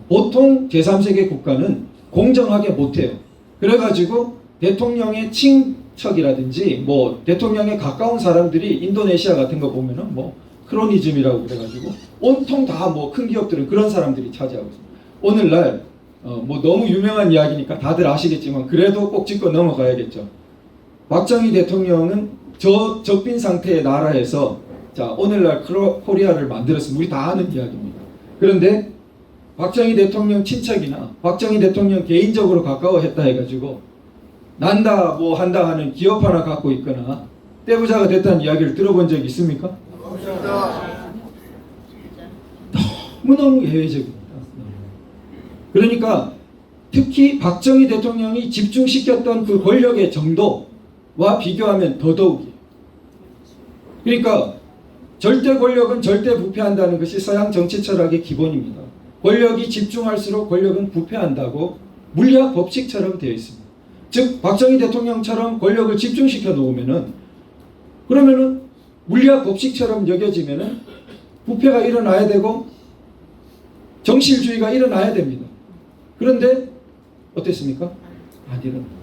보통 제3세계 국가는 공정하게 못해요. 그래가지고 대통령의 친척이라든지 뭐 대통령에 가까운 사람들이 인도네시아 같은 거 보면은 뭐 크로니즘이라고 그래가지고 온통 다 뭐 큰 기업들은 그런 사람들이 차지하고 있습니다. 오늘날 뭐 너무 유명한 이야기니까 다들 아시겠지만 그래도 꼭 짚고 넘어가야겠죠. 박정희 대통령은 저 적빈 상태의 나라에서 자, 오늘날 코리아를 만들었으면 우리 다 아는 이야기입니다. 그런데 박정희 대통령 친척이나 박정희 대통령 개인적으로 가까워했다 해가지고 난다 뭐 한다 하는 기업 하나 갖고 있거나 떼부자가 됐다는 이야기를 들어본 적이 있습니까? 너무너무 예외적입니다. 그러니까 특히 박정희 대통령이 집중시켰던 그 권력의 정도와 비교하면 더더욱이에요. 그러니까 절대 권력은 절대 부패한다는 것이 서양 정치 철학의 기본입니다. 권력이 집중할수록 권력은 부패한다고 물리학 법칙처럼 되어 있습니다. 즉 박정희 대통령처럼 권력을 집중시켜 놓으면은 그러면은 물리학 법칙처럼 여겨지면은 부패가 일어나야 되고 정실주의가 일어나야 됩니다. 그런데 어땠습니까? 안 일어납니다.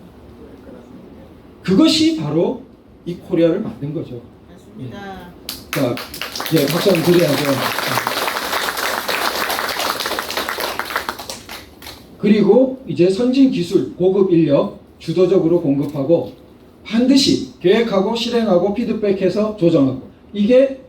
그것이 바로 이 코리아를 만든 거죠. 맞습니다. 자, 예, 박수 한번 드려야죠. 그리고 이제 선진 기술, 고급 인력 주도적으로 공급하고 반드시 계획하고 실행하고 피드백해서 조정하고 이게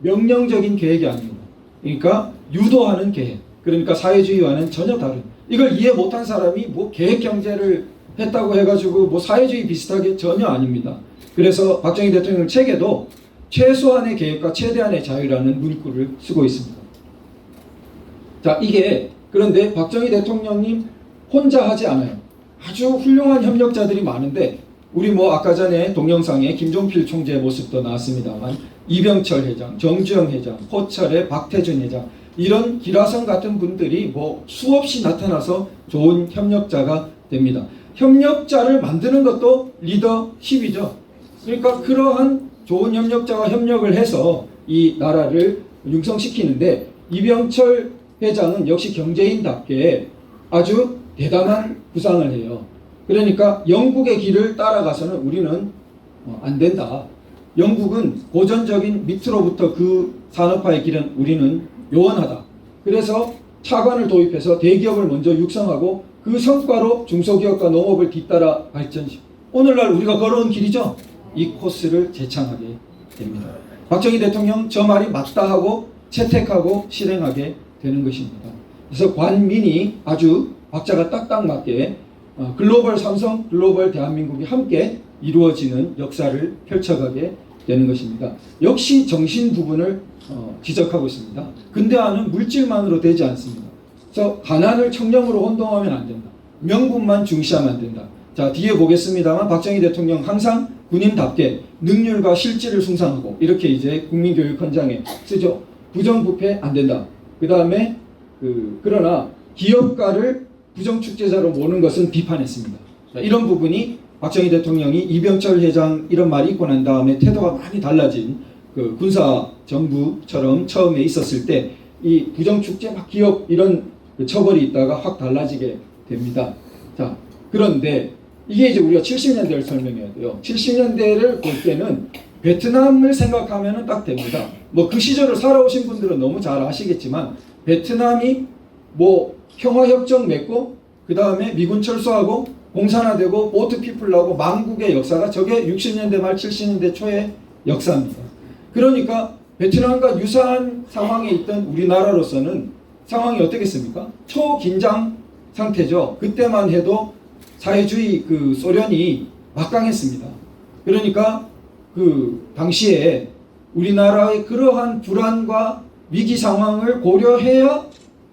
명령적인 계획이 아닙니다. 그러니까 유도하는 계획. 그러니까 사회주의와는 전혀 다른. 이걸 이해 못한 사람이 뭐 계획 경제를 했다고 해가지고 뭐 사회주의 비슷하게 전혀 아닙니다. 그래서 박정희 대통령 책에도 최소한의 계획과 최대한의 자유라는 문구를 쓰고 있습니다. 자, 이게 그런데 박정희 대통령님 혼자 하지 않아요. 아주 훌륭한 협력자들이 많은데 우리 뭐 아까 전에 동영상에 김종필 총재의 모습도 나왔습니다만 이병철 회장, 정주영 회장, 포철의 박태준 회장 이런 기라성 같은 분들이 뭐 수없이 나타나서 좋은 협력자가 됩니다. 협력자를 만드는 것도 리더십이죠. 그러니까 그러한 좋은 협력자와 협력을 해서 이 나라를 융성시키는데 이병철 회장은 역시 경제인답게 아주 대담한 구상을 해요. 그러니까 영국의 길을 따라가서는 우리는 안 된다. 영국은 고전적인 밑으로부터 그 산업화의 길은 우리는 요원하다. 그래서 차관을 도입해서 대기업을 먼저 육성하고 그 성과로 중소기업과 농업을 뒤따라 발전시키고 오늘날 우리가 걸어온 길이죠. 이 코스를 재창하게 됩니다. 박정희 대통령 저 말이 맞다 하고 채택하고 실행하게 되는 것입니다. 그래서 관민이 아주 박자가 딱딱 맞게 글로벌 삼성, 글로벌 대한민국이 함께 이루어지는 역사를 펼쳐가게 되는 것입니다. 역시 정신 부분을 지적하고 있습니다. 근대화는 물질만으로 되지 않습니다. 그래서 가난을 청렴으로 혼동하면 안 된다. 명분만 중시하면 안 된다. 자, 뒤에 보겠습니다만 박정희 대통령 항상 군인답게 능률과 실질을 숭상하고 이렇게 이제 국민교육헌장에 쓰죠. 부정부패 안 된다. 그 다음에 그러나 기업가를 부정축제자로 모는 것은 비판했습니다. 자, 이런 부분이 박정희 대통령이 이병철 회장 이런 말이 있고 난 다음에 태도가 많이 달라진 그 군사 정부처럼 처음에 있었을 때 이 부정축제 막 기업 이런 그 처벌이 있다가 확 달라지게 됩니다. 자, 그런데 이게 이제 우리가 70년대를 설명해야 돼요. 70년대를 볼 때는 베트남을 생각하면 딱 됩니다. 뭐 그 시절을 살아오신 분들은 너무 잘 아시겠지만 베트남이 뭐 평화협정 맺고 그 다음에 미군 철수하고 공산화되고 보트피플 나오고 망국의 역사가 저게 60년대 말 70년대 초의 역사입니다. 그러니까 베트남과 유사한 상황에 있던 우리나라로서는 상황이 어떻겠습니까? 초긴장 상태죠. 그때만 해도 사회주의 그 소련이 막강했습니다. 그러니까 그 당시에 우리나라의 그러한 불안과 위기 상황을 고려해야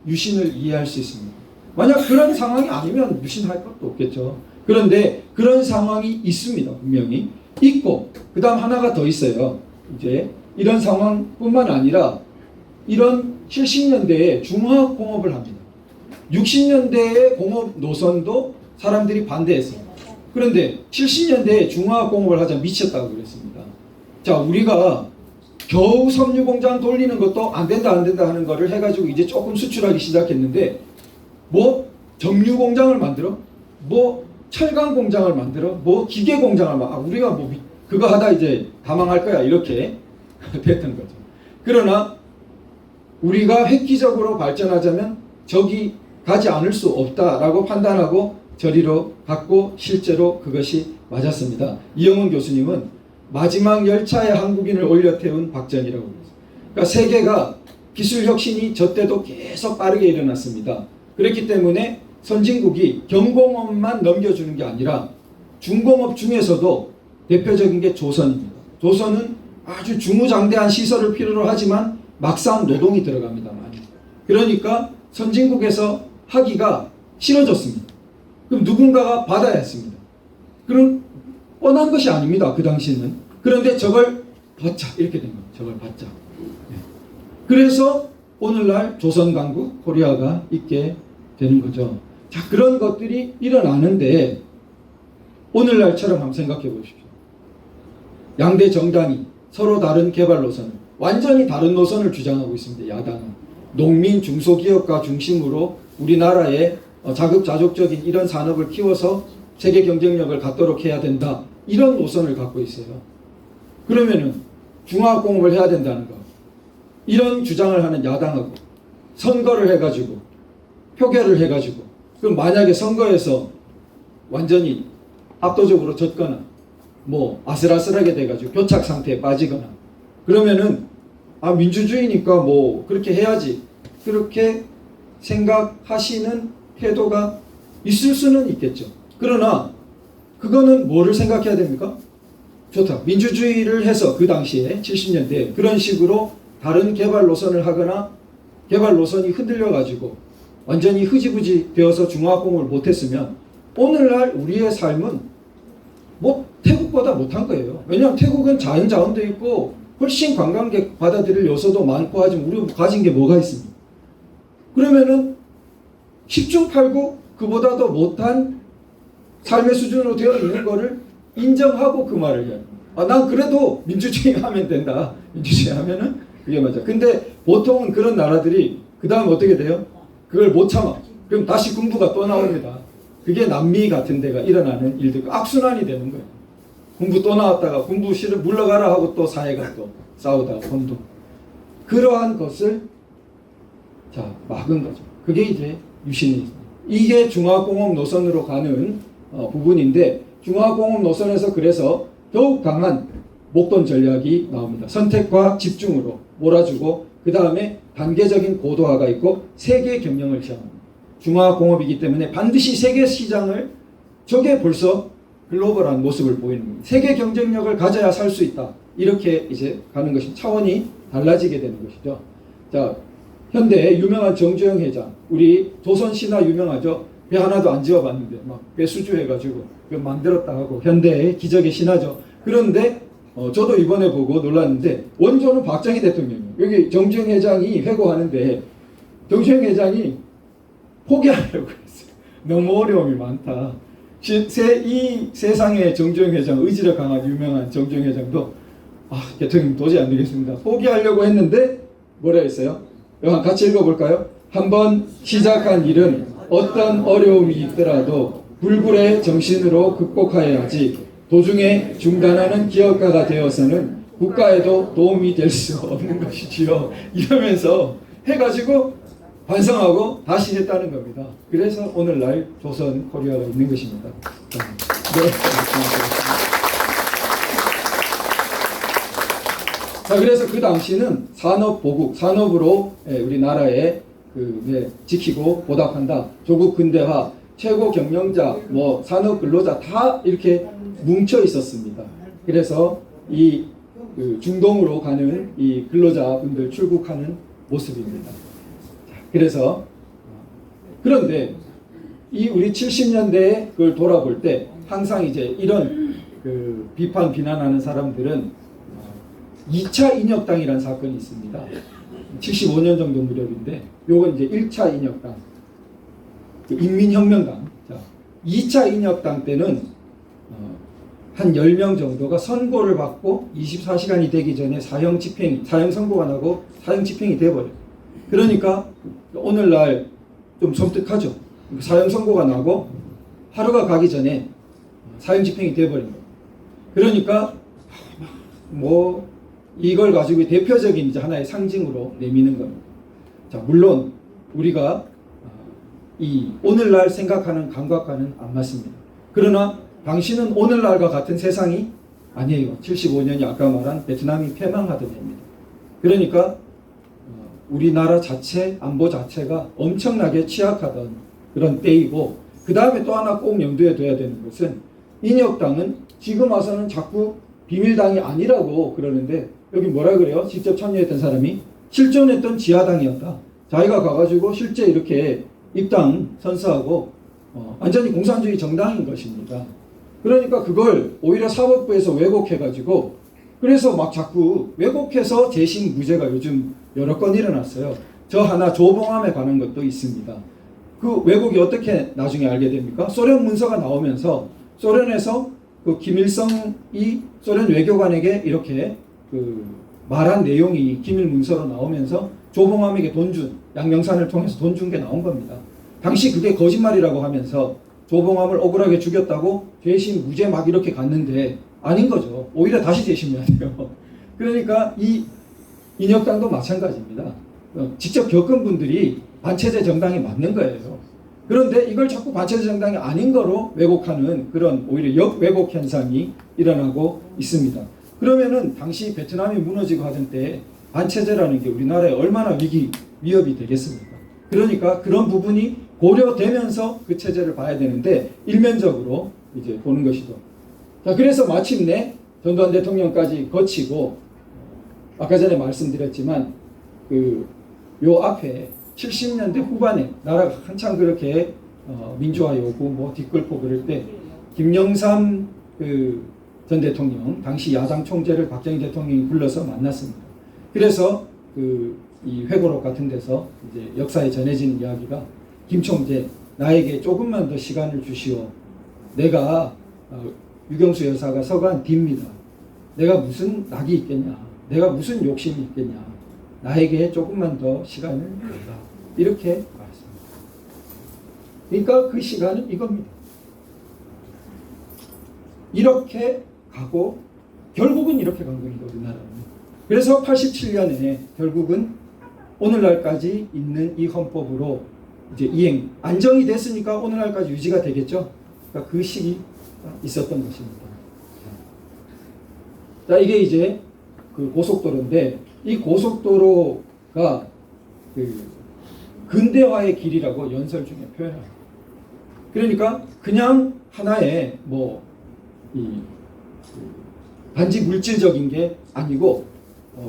유신을 이해할 수 있습니다. 만약 그런 상황이 아니면 유신할 것도 없겠죠. 그런데 그런 상황이 있습니다. 분명히 있고 그 다음 하나가 더 있어요. 이제 이런 상황뿐만 아니라 이런 70년대에 중화공업을 합니다. 60년대의 공업 노선도 사람들이 반대했어요. 그런데 70년대에 중화공업을 하자 미쳤다고 그랬습니다. 자, 우리가 겨우 섬유공장 돌리는 것도 안 된다 하는 거를 해가지고 이제 조금 수출하기 시작했는데 뭐 정유공장을 만들어? 뭐 철강공장을 만들어? 뭐 기계공장을 우리가 뭐 그거 하다 이제 다 망할 거야 이렇게 됐던 거죠. 그러나 우리가 획기적으로 발전하자면 저기 가지 않을 수 없다라고 판단하고 저리로 갔고 실제로 그것이 맞았습니다. 이영훈 교수님은 마지막 열차에 한국인을 올려 태운 박정희라고 그랬어요. 그러니까 세계가 기술 혁신이 저 때도 계속 빠르게 일어났습니다. 그렇기 때문에 선진국이 경공업만 넘겨주는 게 아니라 중공업 중에서도 대표적인 게 조선입니다. 조선은 아주 중후장대한 시설을 필요로 하지만 막상 노동이 들어갑니다. 많이. 그러니까 선진국에서 하기가 싫어졌습니다. 그럼 누군가가 받아야 했습니다. 그럼 뻔한 것이 아닙니다. 그 당시에는. 그런데 저걸 받자 이렇게 된 겁니다. 저걸 받자. 그래서 오늘날 조선강국 코리아가 있게 되는 거죠. 자, 그런 것들이 일어나는데 오늘날처럼 한번 생각해 보십시오. 양대 정당이 서로 다른 개발 노선, 완전히 다른 노선을 주장하고 있습니다. 야당은. 농민, 중소기업가 중심으로 우리나라의 자급자족적인 이런 산업을 키워서 세계 경쟁력을 갖도록 해야 된다. 이런 노선을 갖고 있어요. 그러면은 중화학공업을 해야 된다는 거. 이런 주장을 하는 야당하고 선거를 해가지고 표결을 해가지고 그럼 만약에 선거에서 완전히 압도적으로 졌거나 뭐 아슬아슬하게 돼가지고 교착 상태에 빠지거나 그러면은 아 민주주의니까 뭐 그렇게 해야지 그렇게 생각하시는 태도가 있을 수는 있겠죠. 그러나 그거는 뭐를 생각해야 됩니까? 좋다. 민주주의를 해서 그 당시에 70년대에 그런 식으로 다른 개발 노선을 하거나 개발 노선이 흔들려가지고 완전히 흐지부지 되어서 중화공을 못했으면 오늘날 우리의 삶은 뭐 태국보다 못한 거예요. 왜냐하면 태국은 자연자원도 있고 훨씬 관광객 받아들일 요소도 많고 하지만 우리가 가진 게 뭐가 있습니까? 그러면은 10중 8구 그보다도 못한 삶의 수준으로 되어 있는 거를 인정하고 그 말을 해요. 아, 난 그래도 민주주의 하면 된다. 민주주의 하면은 그게 맞아. 근데 보통은 그런 나라들이 그 다음 어떻게 돼요? 그걸 못 참아. 그럼 다시 군부가 또 나옵니다. 그게 남미 같은 데가 일어나는 일들, 악순환이 되는 거예요. 군부 또 나왔다가 군부 실을 물러가라 하고 또 사회가 또 싸우다가 혼돈. 그러한 것을 자 막은 거죠. 그게 이제 유신이 이게 중화공업 노선으로 가는 부분인데 중화공업 노선에서 그래서 더욱 강한 목돈 전략이 나옵니다. 선택과 집중으로 몰아주고 그 다음에 단계적인 고도화가 있고 세계 경영을 시작합니다. 중화공업이기 때문에 반드시 세계 시장을 저게 벌써 글로벌한 모습을 보이는 겁니다. 세계 경쟁력을 가져야 살 수 있다. 이렇게 이제 가는 것이 차원이 달라지게 되는 것이죠. 자, 현대 유명한 정주영 회장, 우리 조선 신화 유명하죠. 배 하나도 안 지어봤는데 막 배 수주해가지고 만들었다 하고 현대의 기적의 신화죠. 그런데 저도 이번에 보고 놀랐는데 원조는 박정희 대통령이에요. 여기 정주영 회장이 회고하는데 정주영 회장이 포기하려고 했어요. 너무 어려움이 많다. 이 세상의 정주영 회장, 의지력 강한 유명한 정주영 회장도 대통령 도저히 안 되겠습니다. 포기하려고 했는데 뭐라 했어요? 한번 같이 읽어볼까요? 한번 시작한 일은 어떤 어려움이 있더라도 불굴의 정신으로 극복하여야지 도중에 중단하는 기업가가 되어서는 국가에도 도움이 될 수 없는 것이지요. 이러면서 해가지고 반성하고 다시 했다는 겁니다. 그래서 오늘날 조선 코리아가 있는 것입니다. 네. 자, 그래서 그 당시는 산업보국, 산업으로 우리나라에 지키고 보답한다. 조국 근대화, 최고 경영자, 뭐 산업 근로자 다 이렇게 뭉쳐 있었습니다. 그래서 이 중동으로 가는 이 근로자분들 출국하는 모습입니다. 그래서 그런데 이 우리 70년대에 그걸 돌아볼 때 항상 이제 이런 비난하는 사람들은 2차 인혁당이라는 사건이 있습니다. 75년 정도 무렵인데 요건 이제 1차 인혁당 인민혁명당. 자, 2차 인혁당 때는 한 10명 정도가 선고를 받고 24시간이 되기 전에 사형 선고가 나고 사형 집행이 돼버려요. 그러니까 오늘날 좀 섬뜩하죠. 사형 선고가 나고 하루가 가기 전에 사형 집행이 돼버린 거예요. 그러니까 뭐 이걸 가지고 대표적인 이제 하나의 상징으로 내미는 겁니다. 자, 물론 우리가 이 오늘날 생각하는 감각과는 안 맞습니다. 그러나 당신은 오늘날과 같은 세상이 아니에요. 75년이 아까 말한 베트남이 패망하던 해입니다. 그러니까 우리나라 자체, 안보 자체가 엄청나게 취약하던 그런 때이고 그 다음에 또 하나 꼭 염두에 둬야 되는 것은 인혁당은 지금 와서는 자꾸 비밀당이 아니라고 그러는데 여기 뭐라 그래요? 직접 참여했던 사람이 실존했던 지하당이었다. 자기가 가가지고 실제 이렇게 입당 선서하고 완전히 공산주의 정당인 것입니다. 그러니까 그걸 오히려 사법부에서 왜곡해가지고 그래서 막 자꾸 왜곡해서 재심 무죄가 요즘 여러 건 일어났어요. 저 하나 조봉암에 관한 것도 있습니다. 그 왜곡이 어떻게 나중에 알게 됩니까? 소련 문서가 나오면서 소련에서 그 김일성이 소련 외교관에게 이렇게 말한 내용이 기밀 문서로 나오면서 조봉암에게 돈 준, 양명산을 통해서 돈 준 게 나온 겁니다. 당시 그게 거짓말이라고 하면서 조봉암을 억울하게 죽였다고 재심 무죄 막 이렇게 갔는데 아닌 거죠. 오히려 다시 재심해야 돼요. 그러니까 이 인혁당도 마찬가지입니다. 직접 겪은 분들이 반체제 정당이 맞는 거예요. 그런데 이걸 자꾸 반체제 정당이 아닌 거로 왜곡하는 그런 오히려 역왜곡 현상이 일어나고 있습니다. 그러면은 당시 베트남이 무너지고 하던 때 반체제라는 게 우리나라에 얼마나 위협이 되겠습니까? 그러니까 그런 부분이 고려되면서 그 체제를 봐야 되는데 일면적으로 이제 보는 것이죠. 자, 그래서 마침내 전두환 대통령까지 거치고 아까 전에 말씀드렸지만 요 앞에 70년대 후반에 나라가 한창 그렇게 민주화 요구 뭐 뒷걸고 그럴 때 김영삼 전 대통령 당시 야당 총재를 박정희 대통령이 불러서 만났습니다. 그래서 이 회고록 같은 데서 이제 역사에 전해지는 이야기가 김 총재 나에게 조금만 더 시간을 주시오. 내가 유경수 여사가 서간 뒤입니다. 내가 무슨 낙이 있겠냐. 내가 무슨 욕심이 있겠냐. 나에게 조금만 더 시간을 달라. 이렇게 말했습니다. 그러니까 그 시간은 이겁니다. 이렇게 가고 결국은 이렇게 간 겁니다. 우리나라는. 그래서 87년에 결국은 오늘날까지 있는 이 헌법으로 이제 안정이 됐으니까 오늘날까지 유지가 되겠죠. 그러니까 그 시기 있었던 것입니다. 자, 이게 이제 그 고속도로인데 이 고속도로가 근대화의 길이라고 연설 중에 표현합니다. 그러니까 그냥 하나의 단지 물질적인 게 아니고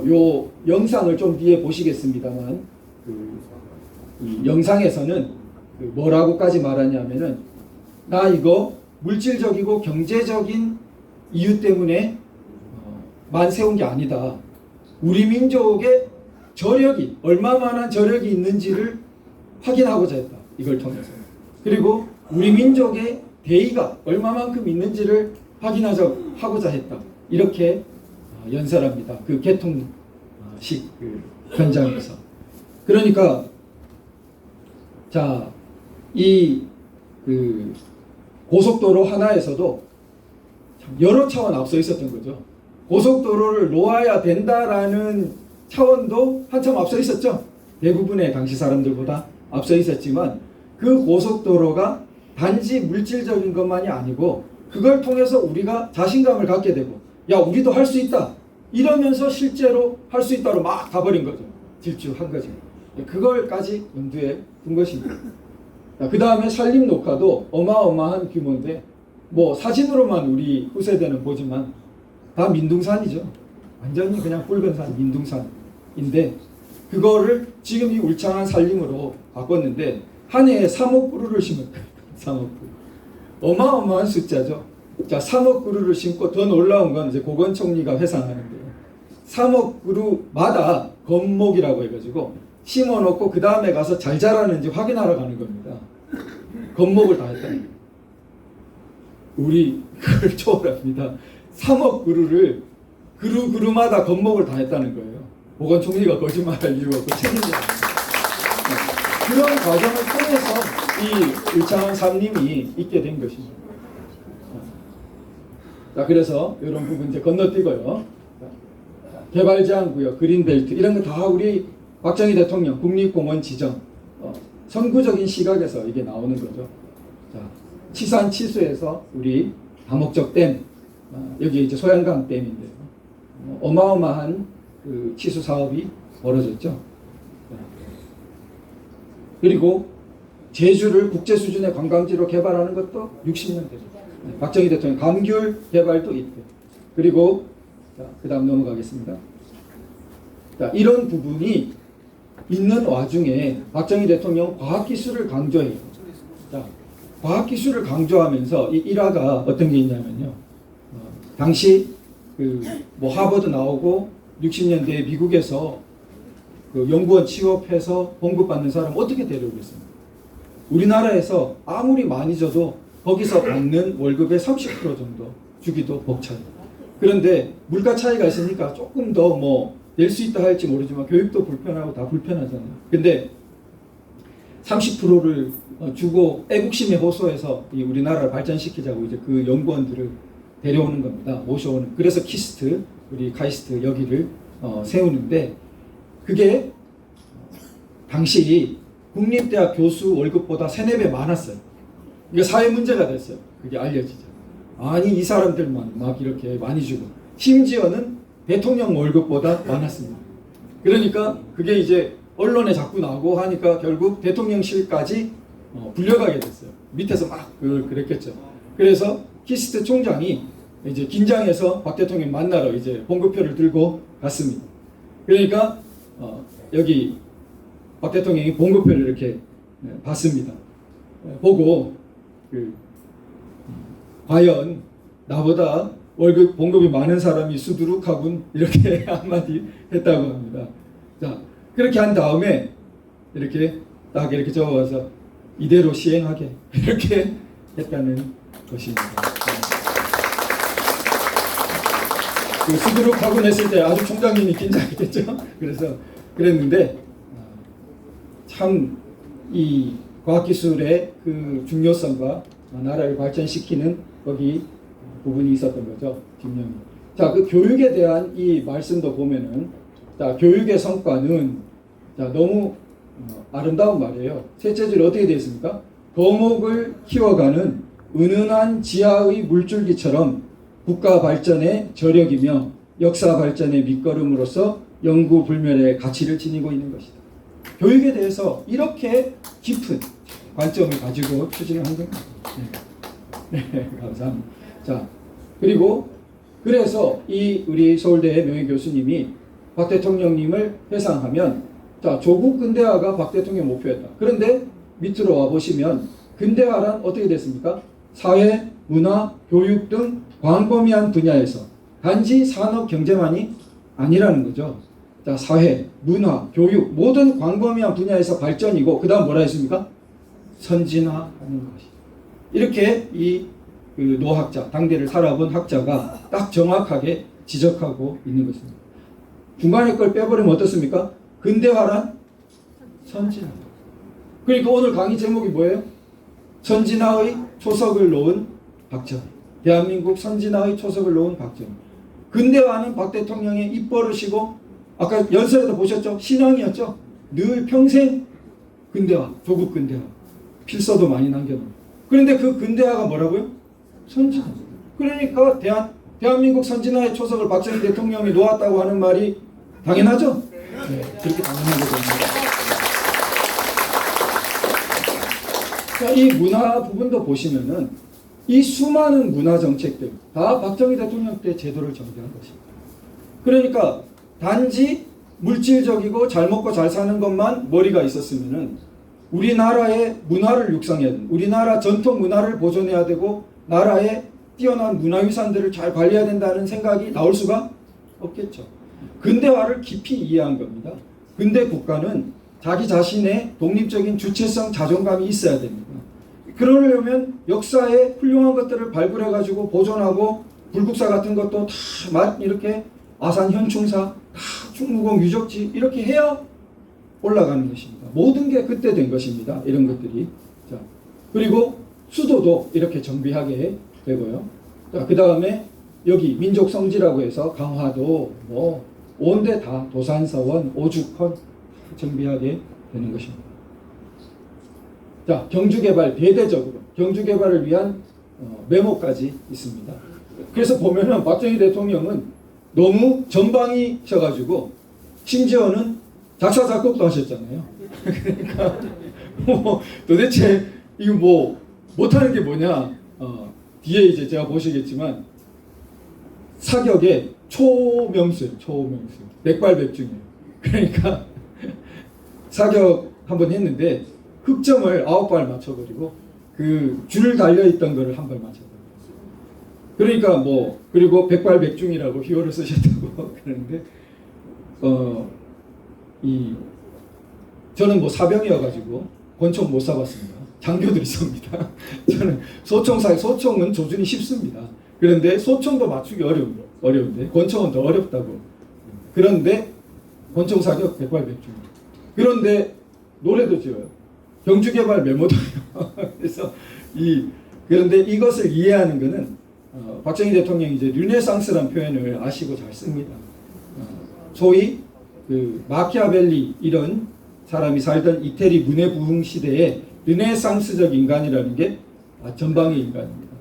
요 영상을 좀 뒤에 보시겠습니다만 이 영상에서는 뭐라고까지 말하냐면은 나 이거 물질적이고 경제적인 이유 때문에 만 세운 게 아니다. 우리 민족의 저력이 얼마만한 저력이 있는지를 확인하고자 했다. 이걸 통해서. 그리고 우리 민족의 대의가 얼마만큼 있는지를 하고자 했다. 이렇게 연설합니다. 그 개통식 현장에서. 그러니까 자, 이 고속도로 하나에서도 여러 차원 앞서 있었던 거죠. 고속도로를 놓아야 된다라는 차원도 한참 앞서 있었죠. 대부분의 당시 사람들보다 앞서 있었지만 그 고속도로가 단지 물질적인 것만이 아니고 그걸 통해서 우리가 자신감을 갖게 되고 야 우리도 할 수 있다 이러면서 실제로 할 수 있다로 막 가버린 거죠. 질주한 거죠. 그걸까지 염두에 둔 것입니다. 그 다음에 산림 녹화도 어마어마한 규모인데 뭐 사진으로만 우리 후세대는 보지만 다 민둥산이죠. 완전히 그냥 붉은 산 민둥산인데 그거를 지금 이 울창한 산림으로 바꿨는데 한 해에 3억 그루를 심었대요. 3억 그루. 어마어마한 숫자죠. 자, 3억 그루를 심고 더 놀라운 건 이제 고건 총리가 회상하는데요. 3억 그루마다 건목이라고 해가지고 심어놓고 그 다음에 가서 잘 자라는지 확인하러 가는 겁니다. 건목을 다 했다는 거예요. 우리 그걸 초월합니다. 3억 그루를 그루마다 건목을 다 했다는 거예요. 보건 총리가 거짓말할 이유가 없고 책임져야 합니다. 그런 과정을 통해서 이 울창한 산림이 있게 된 것입니다. 자, 그래서 이런 부분 이제 건너뛰고요. 개발제한구역, 그린벨트 이런 거 다 우리 박정희 대통령 국립공원 지정 선구적인 시각에서 이게 나오는 거죠. 자, 치산 치수에서 우리 다목적 댐 여기 이제 소양강 댐인데요. 어마어마한 그 치수 사업이 벌어졌죠. 그리고 제주를 국제 수준의 관광지로 개발하는 것도 60년대. 박정희 대통령 감귤 개발도 이때. 그리고 그 다음 넘어가겠습니다. 자, 이런 부분이 있는 와중에 박정희 대통령 과학기술을 강조해요. 자, 과학기술을 강조하면서 이 일화가 어떤 게 있냐면요. 당시 뭐 하버드 나오고 60년대에 미국에서 그 연구원 취업해서 봉급받는 사람 어떻게 데려오겠습니까? 우리나라에서 아무리 많이 줘도 거기서 받는 월급의 30% 정도 주기도 벅차요. 그런데 물가 차이가 있으니까 조금 더 뭐 낼 수 있다 할지 모르지만 교육도 불편하고 다 불편하잖아요. 근데 30%를 주고 애국심에 호소해서 이 우리나라를 발전시키자고 이제 그 연구원들을 데려오는 겁니다. 모셔오는. 그래서 키스트, 우리 카이스트 여기를 세우는데 그게 당시 국립대학 교수 월급보다 3, 4배 많았어요. 이게 사회 문제가 됐어요. 그게 알려지죠. 아니 이 사람들만 막 이렇게 많이 주고 심지어는 대통령 월급보다 많았습니다. 그러니까 그게 이제 언론에 자꾸 나오고 하니까 결국 대통령실까지 불려가게 됐어요. 밑에서 막 그랬겠죠. 그래서 키스트 총장이 이제 긴장해서 박 대통령 만나러 이제 봉급표를 들고 갔습니다. 그러니까 여기 박 대통령이 봉급표를 이렇게 봤습니다. 보고 과연 나보다 월급 봉급이 많은 사람이 수두룩하군 이렇게 한마디 했다고 합니다. 자 그렇게 한 다음에 이렇게 딱 이렇게 적어서 이대로 시행하게 이렇게 했다는 것입니다. 그 수두룩하군 했을 때 아주 총장님이 긴장했겠죠. 그래서 그랬는데 참 이 과학기술의 그 중요성과 나라를 발전시키는 거기 부분이 있었던 거죠. 김영희. 자, 그 교육에 대한 이 말씀도 보면은 자, 교육의 성과는 자, 너무 아름다운 말이에요. 셋째 줄 어떻게 되어 있습니까? 거목을 키워가는 은은한 지하의 물줄기처럼 국가 발전의 저력이며 역사 발전의 밑거름으로서 영구불멸의 가치를 지니고 있는 것이다. 교육에 대해서 이렇게 깊은 관점을 가지고 추진을 한 겁니다. 네, 감사합니다. 자, 그리고 그래서 이 우리 서울대 명예교수님이 박 대통령님을 회상하면 자, 조국 근대화가 박 대통령 목표였다. 그런데 밑으로 와 보시면 근대화란 어떻게 됐습니까? 사회, 문화, 교육 등 광범위한 분야에서 단지 산업 경제만이 아니라는 거죠. 자, 사회, 문화, 교육 모든 광범위한 분야에서 발전이고 그 다음 뭐라 했습니까? 선진화하는 것이. 이렇게 이 그 노학자, 당대를 살아본 학자가 딱 정확하게 지적하고 있는 것입니다. 중간에 걸 빼버리면 어떻습니까? 근대화란 선진화. 그러니까 오늘 강의 제목이 뭐예요? 선진화의 초석을 놓은 박정희. 대한민국 선진화의 초석을 놓은 박정희. 근대화는 박 대통령의 입버릇이고 아까 연설에도 보셨죠? 신앙이었죠? 늘 평생 근대화, 조국 근대화. 필서도 많이 남겨놓은. 그런데 그 근대화가 뭐라고요? 선진화. 그러니까 대한민국 선진화의 초석을 박정희 대통령이 놓았다고 하는 말이 당연하죠? 네, 그렇게 당연한 거죠. 자, 이 문화 부분도 보시면은 이 수많은 문화 정책들 다 박정희 대통령 때 제도를 정비한 것입니다. 그러니까 단지 물질적이고 잘 먹고 잘 사는 것만 머리가 있었으면은 우리나라의 문화를 육성해야 되는, 우리나라 전통 문화를 보존해야 되고 나라의 뛰어난 문화유산들을 잘 관리해야 된다는 생각이 나올 수가 없겠죠. 근대화를 깊이 이해한 겁니다. 근대 국가는 자기 자신의 독립적인 주체성, 자존감이 있어야 됩니다. 그러려면 역사의 훌륭한 것들을 발굴해가지고 보존하고 불국사 같은 것도 다 이렇게 아산 현충사, 다 충무공 유적지 이렇게 해야 올라가는 것입니다. 모든 게 그때 된 것입니다. 이런 것들이. 자, 그리고 수도도 이렇게 정비하게 되고요. 자, 그 다음에 여기 민족성지라고 해서 강화도 뭐 온데 다 도산서원, 오죽헌 정비하게 되는 것입니다. 자, 경주개발 대대적으로 경주개발을 위한 메모까지 있습니다. 그래서 보면은 박정희 대통령은 너무 전방이셔가지고 심지어는 작사 작곡도 하셨잖아요. 그러니까 뭐 도대체 이거 뭐 못하는 게 뭐냐? 뒤에 이제 제가 보시겠지만 사격의 초명수예요. 초명수. 백발백중이에요. 그러니까 사격 한번 했는데 흑점을 9발 맞춰버리고 그 줄 달려있던 거를 한 발 맞춰버리고 그러니까 뭐 그리고 백발백중이라고 휘호를 쓰셨다고 그러는데 저는 뭐 사병이어가지고 권총 못 쏴봤습니다. 장교들이 쏩니다. 저는 소총은 조준이 쉽습니다. 그런데 소총도 맞추기 어려운데 권총은 더 어렵다고. 그런데 권총 사격 백발백중. 그런데 노래도 지어요. 경주개발 메모도 해요. 그래서 그런데 이것을 이해하는 것은 박정희 대통령이 이제 르네상스라는 표현을 아시고 잘 씁니다. 소위 그 마키아벨리 이런 사람이 살던 이태리 문해부흥 시대의 르네상스적 인간이라는 게 전방의 인간입니다.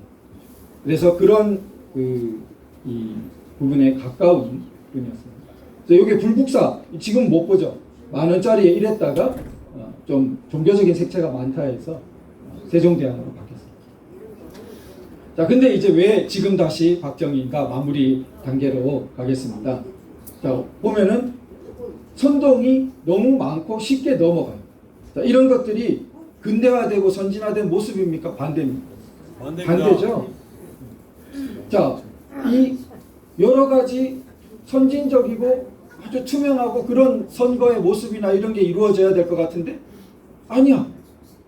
그래서 그런 이 부분에 가까운 분이었습니다. 이게 불국사 지금 못 보죠. 10,000원짜리에 이랬다가 좀 종교적인 색채가 많다 해서 세종대왕으로 바뀌었습니다. 자, 근데 이제 왜 지금 다시 박정희가 마무리 단계로 가겠습니다. 자, 보면은 선동이 너무 많고 쉽게 넘어가요. 자, 이런 것들이 근대화되고 선진화된 모습입니까? 반대입니까? 반대죠. 자, 이 여러 가지 선진적이고 아주 투명하고 그런 선거의 모습이나 이런 게 이루어져야 될 것 같은데 아니야.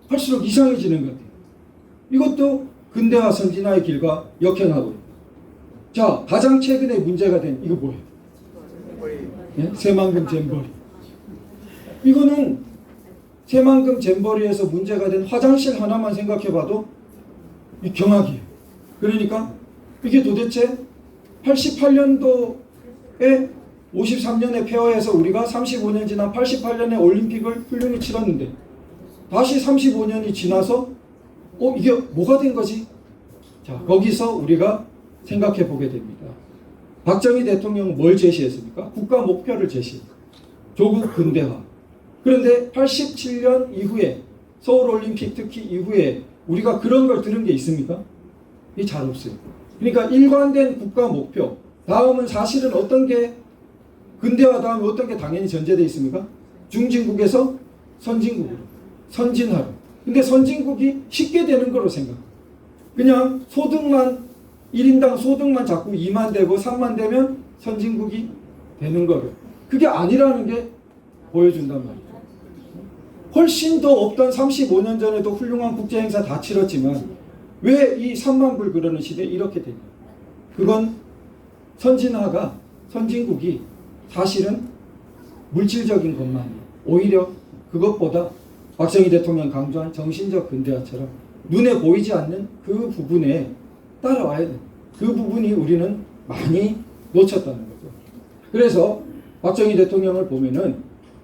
할수록 이상해지는 것 같아요. 이것도 근대화 선진화의 길과 역행하고. 자, 가장 최근에 문제가 된 이거 뭐예요? 예? 새만금 잼버리. 이거는 새만금 잼버리에서 문제가 된 화장실 하나만 생각해봐도 이 경악이에요. 그러니까 이게 도대체 88년도에 53년에 폐허해서 우리가 35년 지난 88년에 올림픽을 훌륭히 치렀는데 다시 35년이 지나서 이게 뭐가 된 거지? 자, 거기서 우리가 생각해 보게 됩니다. 박정희 대통령은 뭘 제시했습니까? 국가 목표를 제시했습니다. 조국 근대화. 그런데 87년 이후에 서울올림픽 특히 이후에 우리가 그런 걸 들은 게 있습니까? 이게 잘 없어요. 그러니까 일관된 국가 목표. 다음은 사실은 어떤 게 근대화 다음에 어떤 게 당연히 전제되어 있습니까? 중진국에서 선진국으로, 선진화로. 근데 선진국이 쉽게 되는 거로 생각합니다. 그냥 소득만 1인당 소득만 자꾸 2만 되고 3만 되면 선진국이 되는 거를. 그게 아니라는 게 보여준단 말이에요. 훨씬 더 없던 35년 전에도 훌륭한 국제행사 다 치렀지만 왜 이 3만 불 그러는 시대에 이렇게 되냐. 그건 선진화가 선진국이 사실은 물질적인 것만 오히려 그것보다 박정희 대통령 강조한 정신적 근대화처럼 눈에 보이지 않는 그 부분에 따라와야 돼. 그 부분이 우리는 많이 놓쳤다는 거죠. 그래서 박정희 대통령을 보면은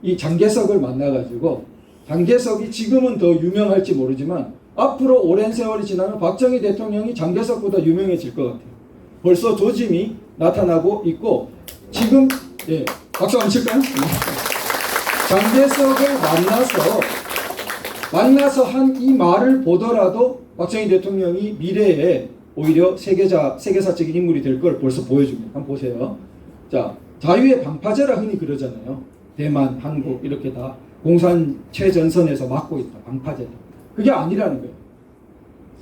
이 장개석을 만나가지고 장개석이 지금은 더 유명할지 모르지만 앞으로 오랜 세월이 지나면 박정희 대통령이 장개석보다 유명해질 것 같아요. 벌써 조짐이 나타나고 있고 지금 박수 한번 칠까요? 장개석을 만나서 한 이 말을 보더라도 박정희 대통령이 미래에 오히려 세계사적인 인물이 될 걸 벌써 보여줍니다. 한번 보세요. 자, 자유의 방파제라 흔히 그러잖아요. 대만, 한국 이렇게 다 공산 최전선에서 막고 있다. 방파제다. 그게 아니라는 거예요.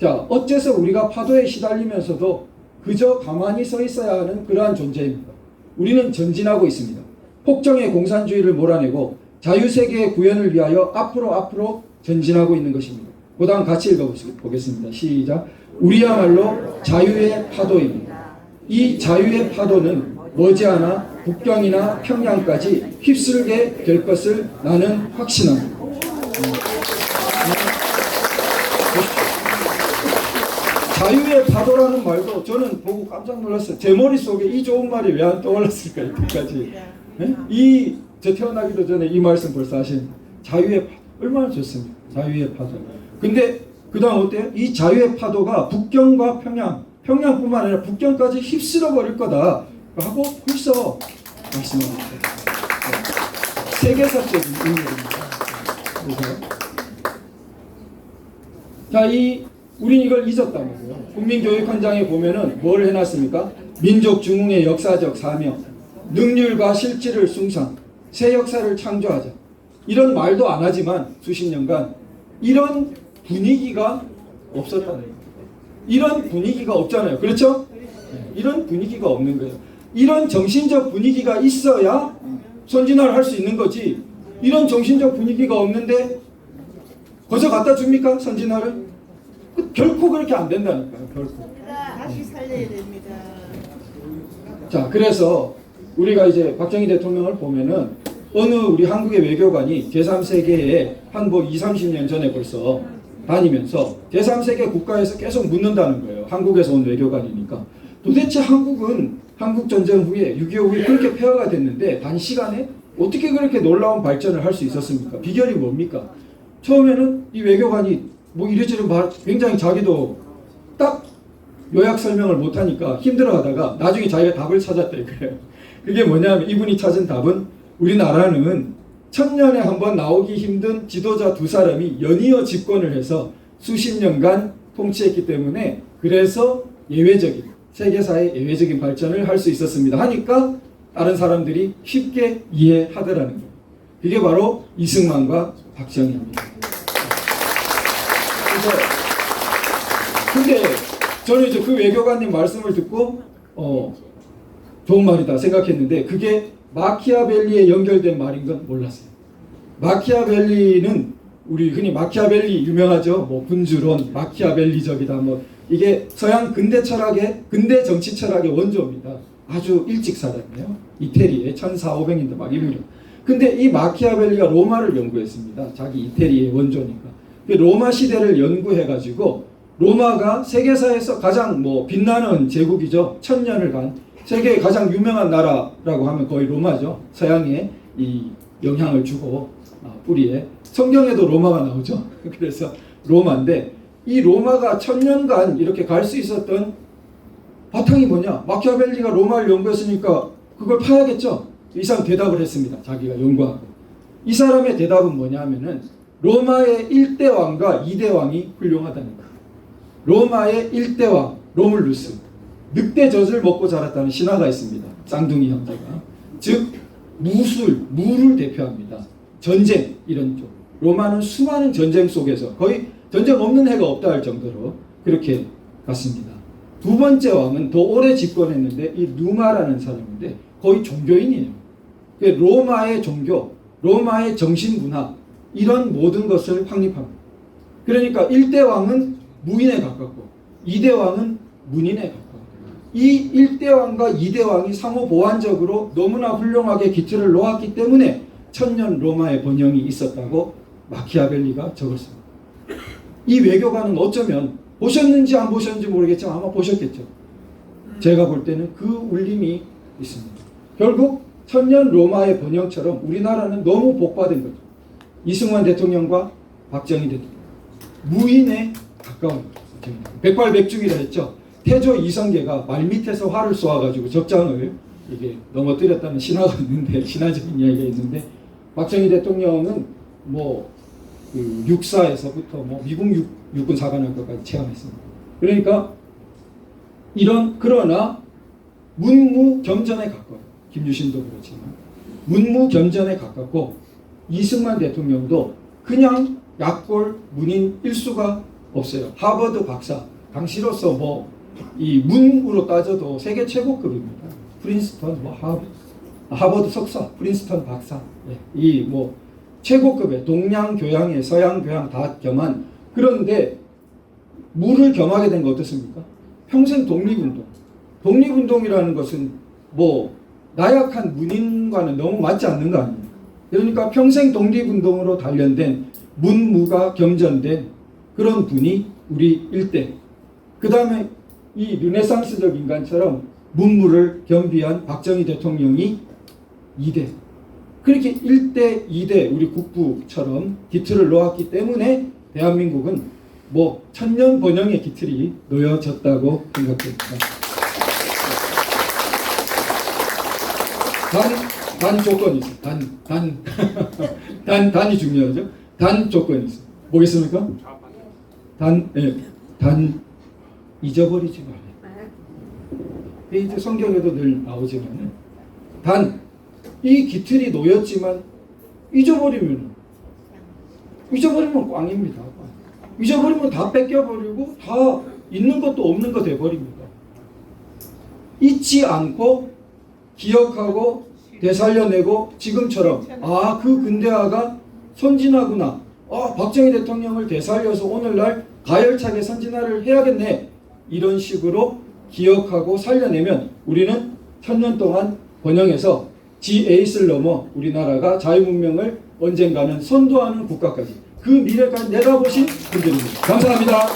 자, 어째서 우리가 파도에 시달리면서도 그저 가만히 서 있어야 하는 그러한 존재입니다. 우리는 전진하고 있습니다. 폭정의 공산주의를 몰아내고 자유세계의 구현을 위하여 앞으로 전진하고 있는 것입니다. 그 다음 같이 읽어보겠습니다. 시작. 우리야말로 자유의 파도입니다. 이 자유의 파도는 머지않아 북경이나 평양까지 휩쓸게 될 것을 나는 확신합니다. 자유의 파도라는 말도 저는 보고 깜짝 놀랐어요. 제 머릿속에 이 좋은 말이 왜 안 떠올랐을까 여기까지. 저 태어나기도 전에 이 말씀 벌써 하신 자유의 파도 얼마나 좋습니까? 자유의 파도. 근데 그 다음 어때요? 이 자유의 파도가 북경과 평양뿐만 아니라 북경까지 휩쓸어 버릴 거다 하고 벌써 말씀하고 있어요. 세계사적인 의미입니다. 자, 우린 이걸 잊었다면서요. 국민교육헌장에 보면은 뭘 해놨습니까? 민족 중흥의 역사적 사명, 능률과 실질을 숭상, 새 역사를 창조하자. 이런 말도 안 하지만 수십 년간 이런 분위기가 없었다는 거예요. 이런 분위기가 없잖아요. 그렇죠? 이런 분위기가 없는 거예요. 이런 정신적 분위기가 있어야 선진화를 할 수 있는 거지. 이런 정신적 분위기가 없는데 거저 갖다 줍니까? 선진화를? 결코 그렇게 안 된다니까요. 결코. 다시 살려야 됩니다. 자, 그래서 우리가 이제 박정희 대통령을 보면은 어느 우리 한국의 외교관이 제3세계에 한 20-30년 전에 벌써 다니면서 제3세계 국가에서 계속 묻는다는 거예요. 한국에서 온 외교관이니까. 도대체 한국은 한국전쟁 후에 6.25 후에 그렇게 폐허가 됐는데 단시간에 어떻게 그렇게 놀라운 발전을 할 수 있었습니까? 비결이 뭡니까? 처음에는 이 외교관이 뭐 이래저래 굉장히 자기도 딱 요약 설명을 못하니까 힘들어하다가 나중에 자기가 답을 찾았다 이거예요. 그게 뭐냐면 이분이 찾은 답은 우리나라는 천년에 한 번 나오기 힘든 지도자 두 사람이 연이어 집권을 해서 수십 년간 통치했기 때문에 그래서 예외적인 세계사의 예외적인 발전을 할 수 있었습니다 하니까 다른 사람들이 쉽게 이해하더라는 거예요. 이게 바로 이승만과 박정희입니다. 그래서 근데 저는 이제 그 외교관님 말씀을 듣고 좋은 말이다 생각했는데 그게 마키아벨리에 연결된 말인 건 몰랐어요. 마키아벨리는 우리 흔히 마키아벨리 유명하죠. 뭐 군주론, 마키아벨리적이다. 뭐 이게 서양 근대 철학의 근대 정치 철학의 원조입니다. 아주 일찍 살았네요. 이태리에 1400~1500년대 막 이무렵. 근데 이 마키아벨리가 로마를 연구했습니다. 자기 이태리의 원조니까. 로마 시대를 연구해가지고 로마가 세계사에서 가장 뭐 빛나는 제국이죠. 1000년을 세계의 가장 유명한 나라라고 하면 거의 로마죠. 서양에 이 영향을 주고 뿌리에 성경에도 로마가 나오죠. 그래서 로마인데 이 로마가 1000년간 이렇게 갈 수 있었던 바탕이 뭐냐? 마키아벨리가 로마를 연구했으니까 그걸 파야겠죠. 이 사람 대답을 했습니다. 자기가 연구하고. 이 사람의 대답은 뭐냐면은 로마의 1대 왕과 2대 왕이 훌륭하다는 거예요. 로마의 1대 왕 로물루스, 늑대 젖을 먹고 자랐다는 신화가 있습니다. 쌍둥이 형제가. 즉 물을 대표합니다. 전쟁 이런 쪽. 로마는 수많은 전쟁 속에서 거의 전쟁 없는 해가 없다 할 정도로 그렇게 갔습니다. 두 번째 왕은 더 오래 집권했는데 이 누마라는 사람인데 거의 종교인이에요. 로마의 종교, 로마의 정신문화 이런 모든 것을 확립합니다. 그러니까 1대 왕은 무인에 가깝고 2대 왕은 문인에 가깝고 이 1대 왕과 2대 왕이 상호 보완적으로 너무나 훌륭하게 기틀을 놓았기 때문에 1000년 로마의 번영이 있었다고 마키아벨리가 적었습니다. 이 외교관은 어쩌면 보셨는지 안 보셨는지 모르겠지만 아마 보셨겠죠. 제가 볼 때는 그 울림이 있습니다. 결국 1000년 로마의 번영처럼 우리나라는 너무 복받은 거죠. 이승만 대통령과 박정희 대통령 무인에 가까운 거죠. 백발백중이라 했죠. 태조 이성계가 말밑에서 활을 쏘아가지고 적장을 이게 넘어뜨렸다는 신화가 있는데 신화적인 이야기가 있는데 박정희 대통령은 뭐 그 육사에서부터 뭐 미국 육군 사관학교까지 체험했습니다. 그러니까 그러나 문무겸전에 가까워요. 김유신도 그렇지만 문무겸전에 가깝고 이승만 대통령도 그냥 약골 문인일 수가 없어요. 하버드 박사 당시로서 뭐 이 문으로 따져도 세계 최고급입니다. 프린스턴 뭐 하버드 석사, 프린스턴 박사, 이 뭐 최고급의 동양 교양에 서양 교양 다 겸한. 그런데 물을 겸하게 된 거 어떻습니까? 평생 독립운동. 독립운동이라는 것은 뭐 나약한 문인과는 너무 맞지 않는 거 아니에요. 그러니까 평생 독립운동으로 단련된 문무가 겸전된 그런 분이 우리 일대. 그 다음에 이 르네상스적 인간처럼 문무를 겸비한 박정희 대통령이 2대. 그렇게 1대, 2대 우리 국부처럼 기틀을 놓았기 때문에 대한민국은 뭐 1000년 번영의 기틀이 놓여졌다고 생각됩니다. 단 조건이 있어요. 단이 중요하죠. 단 조건이 있어요. 뭐겠습니까? 단 잊어버리지 말아요. 이제 성경에도 늘 나오지만 이 기틀이 놓였지만 잊어버리면 꽝입니다. 잊어버리면 다 뺏겨버리고 다 있는 것도 없는 거 돼버립니다. 잊지 않고 기억하고 되살려내고 지금처럼 그 근대화가 선진화구나. 박정희 대통령을 되살려서 오늘날 가열차게 선진화를 해야겠네. 이런 식으로 기억하고 살려내면 우리는 1000년 동안 번영해서 G8을 넘어 우리나라가 자유문명을 언젠가는 선도하는 국가까지 그 미래까지 내다보신 분들입니다. 감사합니다.